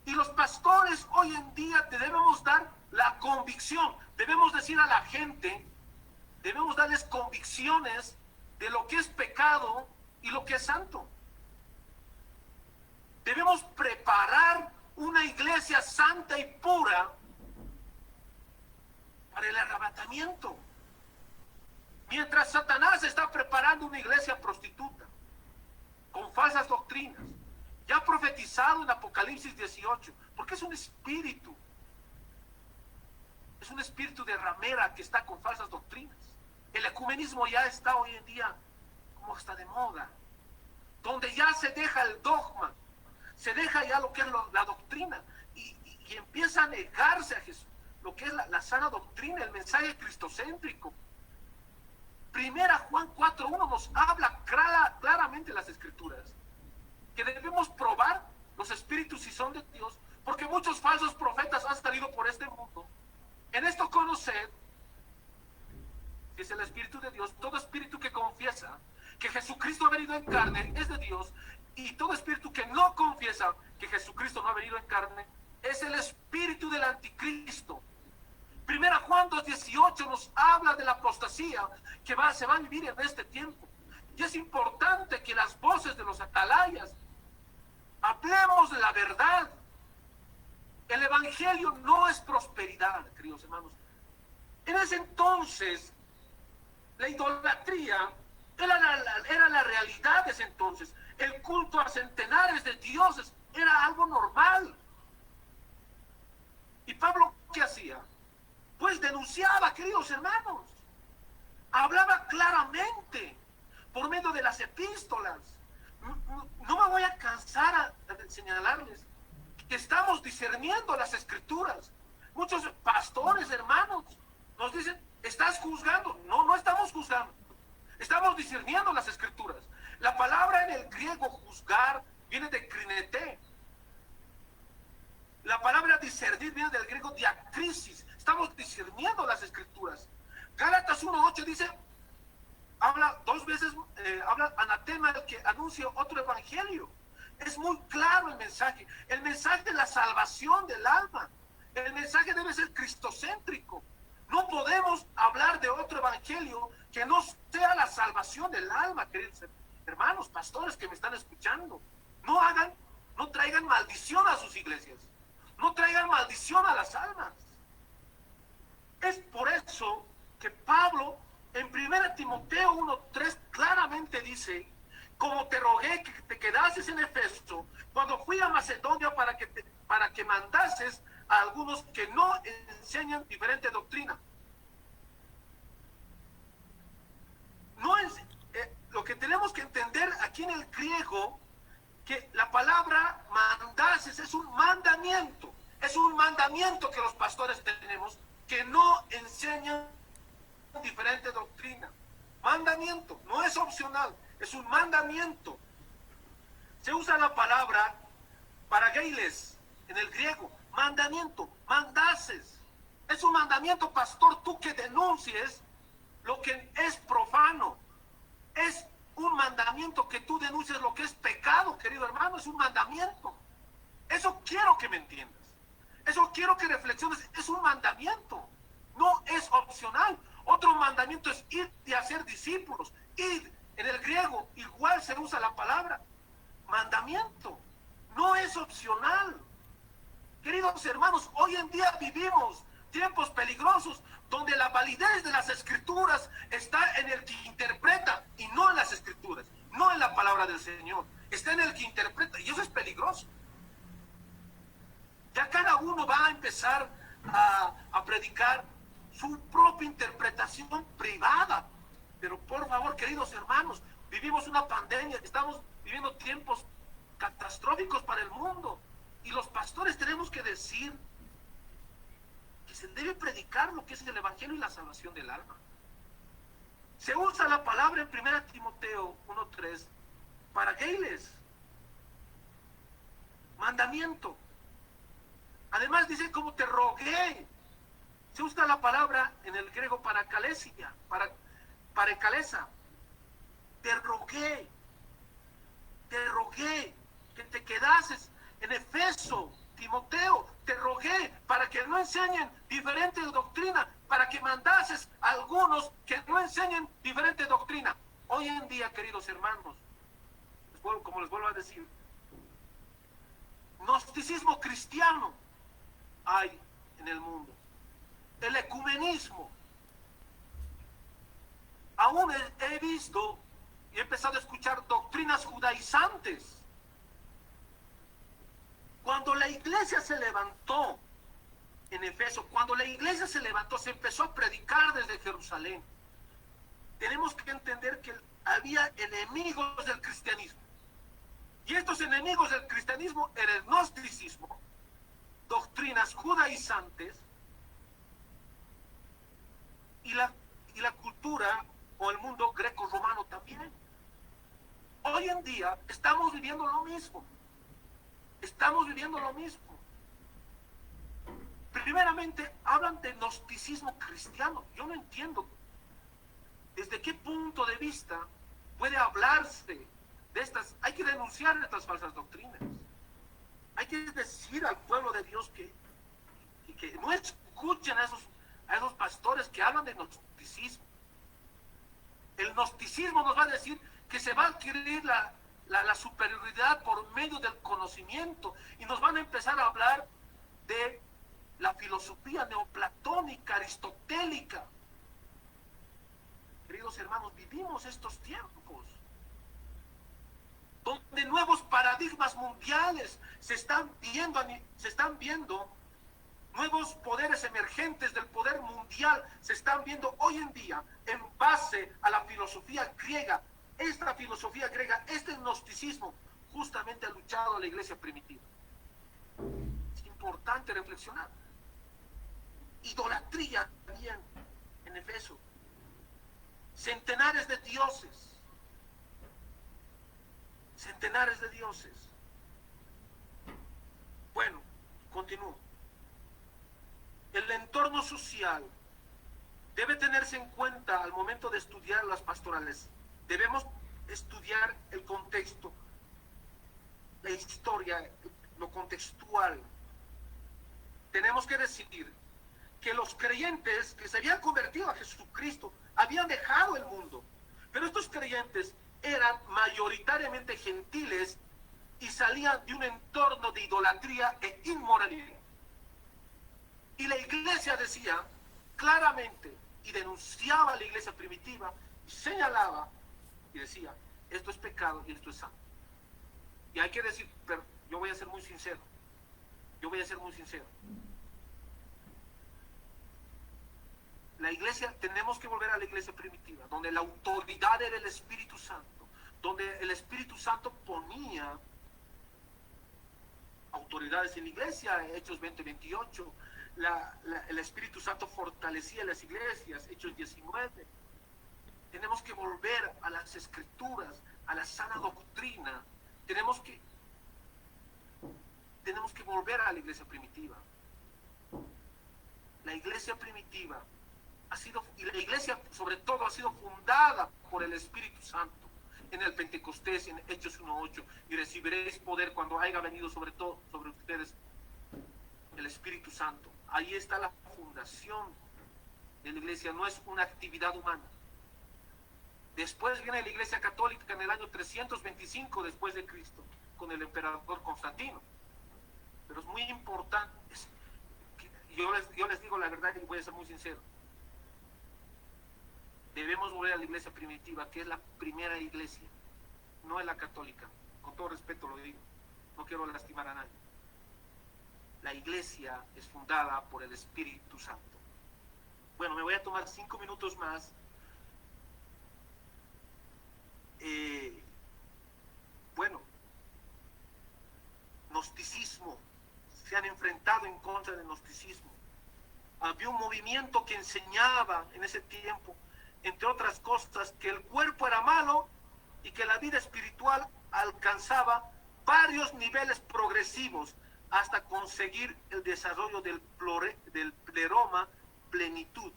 Y los pastores hoy en día debemos dar la convicción, debemos decir a la gente, debemos darles convicciones de lo que es pecado y lo que es santo. Debemos preparar una iglesia santa y pura para el arrebatamiento. Mientras Satanás está preparando una iglesia prostituta, con falsas doctrinas, ya profetizado en Apocalipsis 18, porque es un espíritu de ramera que está con falsas doctrinas. El ecumenismo ya está hoy en día como está de moda, donde ya se deja el dogma, se deja ya lo que es la doctrina, y empieza a negarse a Jesús, lo que es la sana doctrina, el mensaje cristocéntrico. Primera Juan 4:1 nos habla claramente en las escrituras que debemos probar los espíritus si son de Dios, porque muchos falsos profetas han salido por este mundo. En esto conoced, dice el Espíritu de Dios, todo espíritu que confiesa que Jesucristo ha venido en carne es de Dios, y todo espíritu que no confiesa que Jesucristo no ha venido en carne es el espíritu del anticristo. Primera Juan 2:18 nos habla de la apostasía que se va a vivir en este tiempo. Y es importante que las voces de los atalayas hablemos de la verdad, evangelio no es prosperidad, queridos hermanos. En ese entonces, la idolatría era la realidad de ese entonces. El culto a centenares de dioses era algo normal. ¿Y Pablo qué hacía? Pues denunciaba, queridos hermanos. Hablaba claramente por medio de las epístolas. No me voy a cansar de señalarles que estamos discerniendo las escrituras. Muchos pastores, hermanos, nos dicen, ¿estás juzgando? No, no estamos juzgando. Estamos discerniendo las escrituras. La palabra en el griego juzgar viene de krinete. La palabra discernir viene del griego diacrisis. Estamos discerniendo las escrituras. Gálatas 1:8 dice, habla dos veces, habla anatema el que anuncia otro evangelio. Es muy claro el mensaje. El mensaje de la salvación del alma. El mensaje debe ser cristocéntrico. No podemos hablar de otro evangelio que no sea la salvación del alma, queridos hermanos, pastores que me están escuchando. No traigan maldición a sus iglesias. No traigan maldición a las almas. Es por eso que Pablo en 1 Timoteo 1:3 claramente dice, como te rogué que te quedases en Efeso, cuando fui a Macedonia para que mandases a algunos que no enseñan diferente doctrina. Lo que tenemos que entender aquí en el griego, que la palabra mandases es un mandamiento. Es un mandamiento que los pastores tenemos, que no enseñan diferente doctrina. Mandamiento, no es opcional, es un mandamiento. Se usa la palabra parageiles en el griego, mandamiento, mandases. Es un mandamiento, pastor, tú que denuncies lo que es profano. Es un mandamiento que tú denuncies lo que es pecado, querido hermano, es un mandamiento. Eso quiero que me entiendas. Eso quiero que reflexiones, es un mandamiento, no es opcional. Otro mandamiento es ir y hacer discípulos. Ir, en el griego, igual se usa la palabra mandamiento, no es opcional. Queridos hermanos, hoy en día vivimos tiempos peligrosos donde la validez de las escrituras está en el que interpreta y no en las escrituras, no en la palabra del Señor, está en el que interpreta, y eso es peligroso. Ya cada uno va a empezar a predicar su propia interpretación privada. Pero por favor, queridos hermanos, vivimos una pandemia, estamos viviendo tiempos catastróficos para el mundo, y los pastores tenemos que decir que se debe predicar lo que es el evangelio y la salvación del alma. Se usa la palabra en 1 Timoteo 1:3 para geiles, mandamiento. Además dice, como te rogué. Se usa la palabra en el griego para calesia, para calesa. Te rogué que te quedases en Efeso, Timoteo, te rogué para que no enseñen diferente doctrina, para que mandases a algunos que no enseñen diferente doctrina. Hoy en día, queridos hermanos, como les vuelvo a decir, gnosticismo cristiano hay en el mundo. El ecumenismo. Aún he visto y he empezado a escuchar doctrinas judaizantes. Cuando la iglesia se levantó en Efeso, cuando la iglesia se levantó, se empezó a predicar desde Jerusalén. Tenemos que entender que había enemigos del cristianismo. Y estos enemigos del cristianismo eran el gnosticismo, doctrinas judaizantes y la cultura o el mundo greco-romano también. Hoy en día estamos viviendo lo mismo. Estamos viviendo lo mismo. Primeramente, hablan de gnosticismo cristiano. Yo no entiendo desde qué punto de vista puede hablarse de estas. Hay que denunciar estas falsas doctrinas. Hay que decir al pueblo de Dios que no escuchen a esos pastores que hablan de gnosticismo. El gnosticismo nos va a decir que se va a adquirir la superioridad por medio del conocimiento, y nos van a empezar a hablar de filosofía neoplatónica, aristotélica. Queridos hermanos, vivimos estos tiempos donde nuevos paradigmas mundiales se están viendo, nuevos poderes emergentes del poder mundial se están viendo hoy en día en base a la filosofía griega. Esta filosofía griega, este gnosticismo, justamente ha luchado a la iglesia primitiva. Es importante reflexionar. Idolatría también en Efeso. Centenares de dioses. Centenares de dioses. Bueno, continúo. El entorno social debe tenerse en cuenta al momento de estudiar las pastorales. Debemos estudiar el contexto, la historia, lo contextual. Tenemos que decir que los creyentes que se habían convertido a Jesucristo habían dejado el mundo, pero estos creyentes eran mayoritariamente gentiles y salían de un entorno de idolatría e inmoralidad. Y la iglesia decía claramente y denunciaba a la iglesia primitiva y señalaba y decía, esto es pecado y esto es santo. Y hay que decir, pero yo voy a ser muy sincero, la iglesia, tenemos que volver a la iglesia primitiva, donde la autoridad era el Espíritu Santo, donde el Espíritu Santo ponía autoridades en la iglesia, Hechos 20-28, el Espíritu Santo fortalecía las iglesias, Hechos 19. Tenemos que volver a las Escrituras, a la sana doctrina. Tenemos que volver a la iglesia primitiva. La iglesia primitiva y la iglesia sobre todo ha sido fundada por el Espíritu Santo en el Pentecostés, en Hechos 1:8, y recibiréis poder cuando haya venido sobre ustedes el Espíritu Santo. Ahí está la fundación de la iglesia, no es una actividad humana. Después viene la iglesia católica en el año 325 después de Cristo, con el emperador Constantino. Pero es muy importante, yo les digo la verdad y voy a ser muy sincero. Debemos volver a la iglesia primitiva, que es la primera iglesia, no es la católica. Con todo respeto lo digo, no quiero lastimar a nadie. La iglesia es fundada por el Espíritu Santo. Bueno, me voy a tomar 5 minutos más. Gnosticismo. Se han enfrentado en contra del gnosticismo. Había un movimiento que enseñaba en ese tiempo, entre otras cosas, que el cuerpo era malo y que la vida espiritual alcanzaba varios niveles progresivos hasta conseguir el desarrollo del pleroma, plenitud,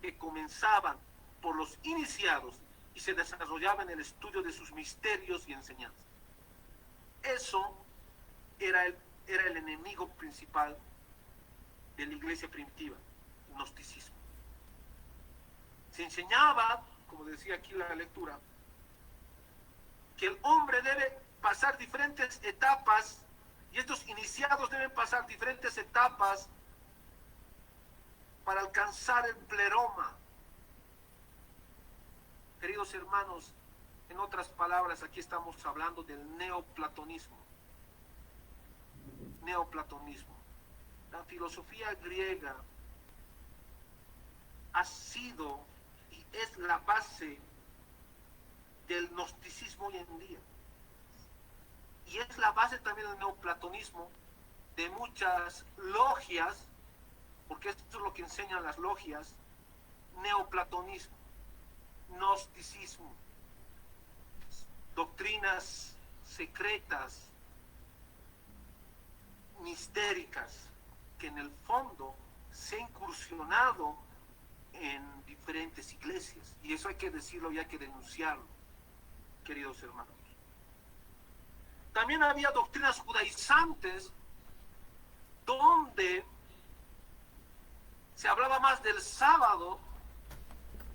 que comenzaban por los iniciados y se desarrollaba en el estudio de sus misterios y enseñanzas. Eso era el enemigo principal de la iglesia primitiva, el gnosticismo. Se enseñaba, como decía aquí la lectura, que el hombre debe pasar diferentes etapas y estos iniciados deben pasar diferentes etapas para alcanzar el pleroma. Queridos hermanos, en otras palabras, aquí estamos hablando del neoplatonismo. Neoplatonismo. La filosofía griega ha sido y es la base del gnosticismo hoy en día. Y es la base también del neoplatonismo, de muchas logias, porque esto es lo que enseñan las logias: neoplatonismo, gnosticismo, doctrinas secretas, mistéricas, que en el fondo se ha incursionado en diferentes iglesias. Y eso hay que decirlo y hay que denunciarlo, queridos hermanos. También había doctrinas judaizantes donde se hablaba más del sábado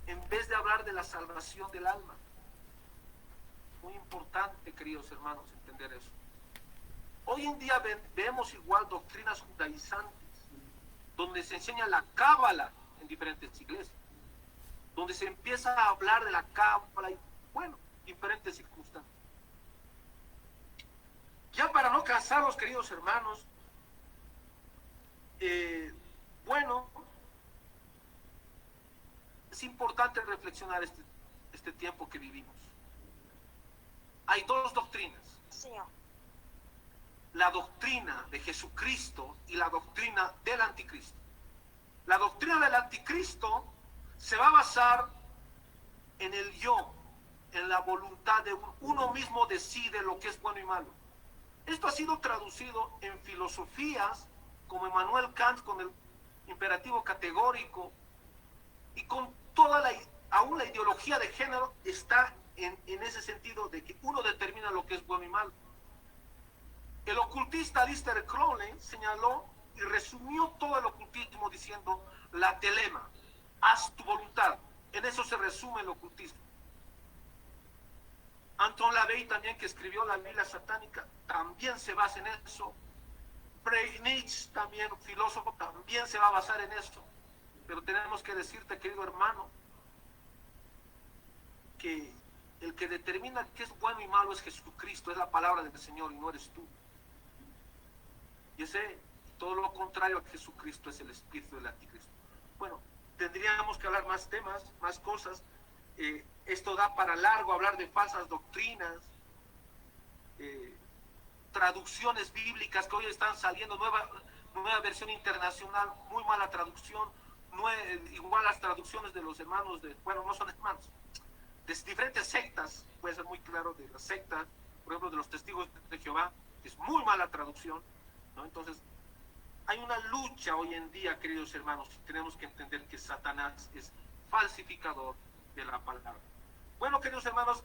en vez de hablar de la salvación del alma. Muy importante, queridos hermanos, entender eso. Hoy en día vemos igual doctrinas judaizantes donde se enseña la cábala en diferentes iglesias, donde se empieza a hablar de la cábala y, bueno, diferentes circunstancias. Ya para no cansarlos, queridos hermanos, bueno, es importante reflexionar este tiempo que vivimos. Hay dos doctrinas. Señor. La doctrina de Jesucristo y la doctrina del anticristo. La doctrina del anticristo se va a basar en el yo, en la voluntad de uno mismo decide lo que es bueno y malo. Esto ha sido traducido en filosofías como Immanuel Kant con el imperativo categórico y con aún la ideología de género está en ese sentido de que uno determina lo que es bueno y malo. El ocultista Aleister Crowley señaló y resumió todo el ocultismo diciendo la telema, haz tu voluntad. En eso se resume el ocultismo. Anton LaVey también, que escribió la Biblia satánica, también se basa en eso. Friedrich Nietzsche, también filósofo, también se va a basar en eso. Pero tenemos que decirte, querido hermano, que el que determina qué es bueno y malo es Jesucristo, es la palabra del Señor y no eres tú. Y todo lo contrario a Jesucristo es el espíritu del anticristo. Bueno, tendríamos que hablar más temas, más cosas. Esto da para largo hablar de falsas doctrinas, traducciones bíblicas que hoy están saliendo, nueva versión internacional, muy mala traducción, igual las traducciones de los hermanos, bueno, no son hermanos, de diferentes sectas, puede ser muy claro, de las sectas, por ejemplo, de los testigos de Jehová, es muy mala traducción, ¿no? Entonces, hay una lucha hoy en día, queridos hermanos, tenemos que entender que Satanás es falsificador de la palabra. Bueno, queridos hermanos,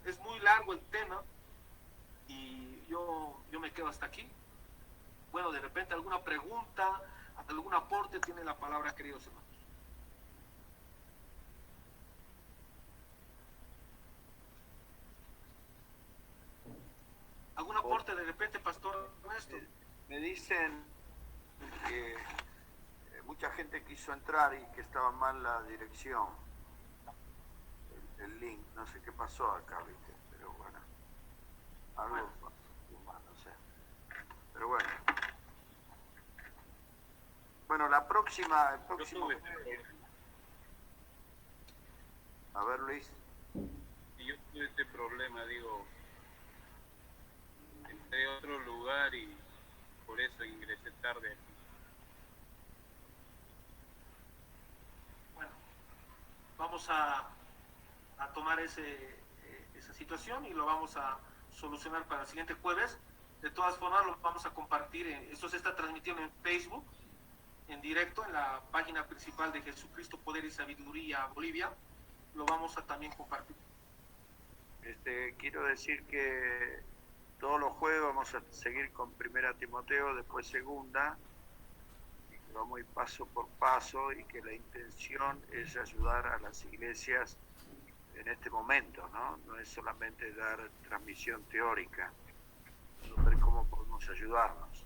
es muy largo el tema y yo me quedo hasta aquí. Bueno, de repente alguna pregunta, algún aporte, tiene la palabra, queridos hermanos. ¿Algún aporte de repente, Pastor Ernesto? Me dicen que mucha gente quiso entrar y que estaba mal la dirección, el link, no sé qué pasó acá, ¿viste? Pero bueno, algo no sé. Pero bueno. Bueno, el próximo. A ver, Luis. Y yo tuve este problema, digo, entré a otro lugar y por eso ingresé tarde. Bueno, vamos a tomar esa situación y lo vamos a solucionar para el siguiente jueves. De todas formas, lo vamos a compartir. Esto se está transmitiendo en Facebook, en directo, en la página principal de Jesucristo, Poder y Sabiduría Bolivia. Lo vamos a también compartir. Quiero decir que todos los jueves vamos a seguir con Primera Timoteo, después Segunda, y que vamos a ir paso por paso, y que la intención es ayudar a las iglesias en este momento, ¿no? No es solamente dar transmisión teórica, sino ver cómo podemos ayudarnos.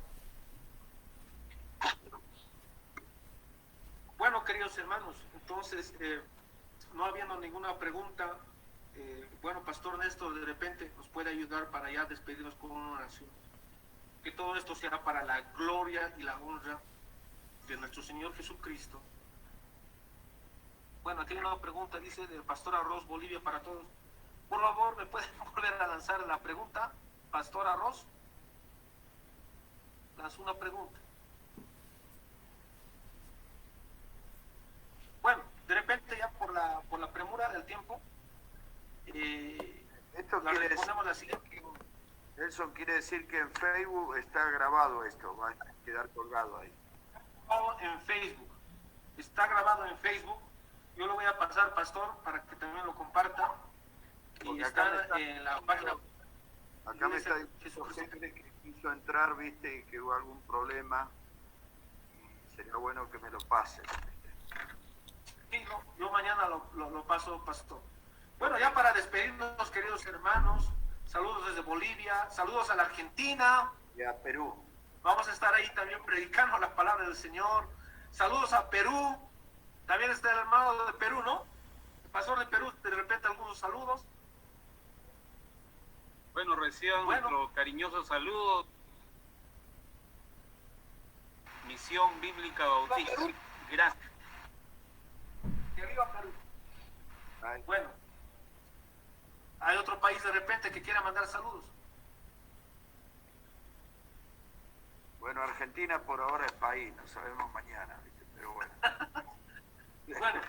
Bueno, queridos hermanos, entonces, no habiendo ninguna pregunta, bueno, Pastor Néstor de repente nos puede ayudar para ya despedirnos con una oración. Que todo esto sea para la gloria y la honra de nuestro Señor Jesucristo. Bueno, aquí hay una pregunta, dice, del Pastor Arroz, Bolivia para todos. Por favor, ¿me pueden volver a lanzar la pregunta, Pastor Arroz? Lanzó una pregunta. Bueno, de repente ya por la premura del tiempo, Esto la quiere respondemos decir, la siguiente. Nelson, quiere decir que en Facebook está grabado esto, va a quedar colgado ahí. En Facebook, está grabado en Facebook. Yo lo voy a pasar, Pastor, para que también lo comparta. Y Porque está en la página. Acá me está diciendo gente que quiso entrar, viste, y que hubo algún problema. Y sería bueno que me lo pases. Sí, no, yo mañana lo paso, Pastor. Bueno, ya para despedirnos, queridos hermanos, saludos desde Bolivia, saludos a la Argentina. Y a Perú. Vamos a estar ahí también predicando la palabra del Señor. Saludos a Perú. También está el hermano de Perú, ¿no? El pastor de Perú, de repente algunos saludos. Bueno, reciban nuestro cariñoso saludo. Misión Bíblica Bautista. Gracias. Que viva Perú. Ay, Bueno, hay otro país de repente que quiera mandar saludos. bueno, Argentina por ahora es país, no sabemos mañana, ¿viste? Pero bueno. Bueno,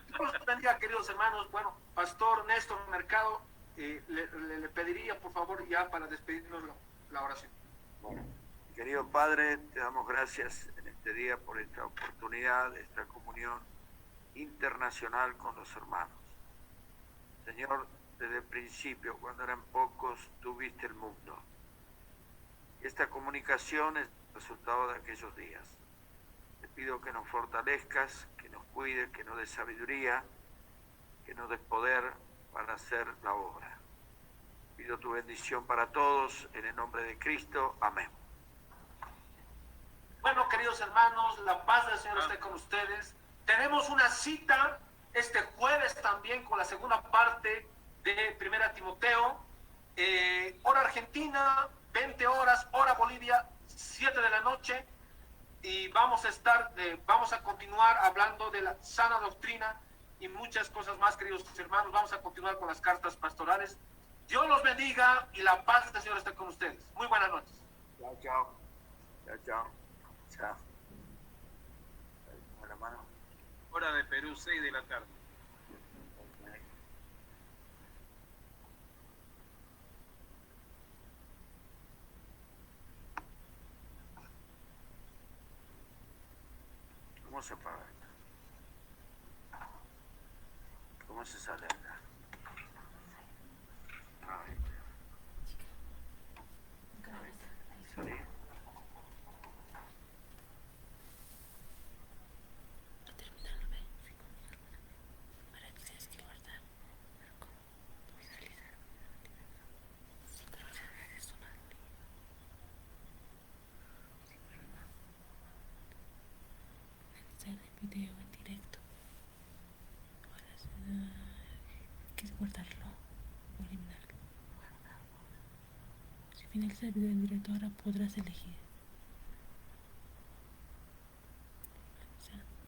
Dios los bendiga, queridos hermanos. Bueno, Pastor Néstor Mercado, le pediría por favor ya para despedirnos la oración. Bueno, querido Padre, te damos gracias en este día por esta oportunidad, esta comunión internacional con los hermanos. Señor, desde el principio, cuando eran pocos, tú viste el mundo. Esta comunicación es el resultado de aquellos días. Te pido que nos fortalezcas, que nos cuides, que nos des sabiduría, que nos des poder para hacer la obra. Pido tu bendición para todos, en el nombre de Cristo. Amén. Bueno, queridos hermanos, la paz del Señor esté con ustedes. Tenemos una cita este jueves también con la segunda parte de Primera Timoteo. Hora Argentina, 20 horas, hora Bolivia, 7 de la noche. Y vamos a continuar hablando de la sana doctrina y muchas cosas más, queridos hermanos. Vamos a continuar con las cartas pastorales. Dios los bendiga y la paz del Señor esté con ustedes. Muy buenas noches. Chao, chao. Chao, chao. Chao. Con la mano. Hora de Perú, 6 de la tarde. ¿Cómo se paga esto? ¿Cómo se sale acá? Ay. ¿Salí? Video en directo. Ahora hay que guardarlo o eliminarlo. Si finaliza el video en directo, ahora podrás elegir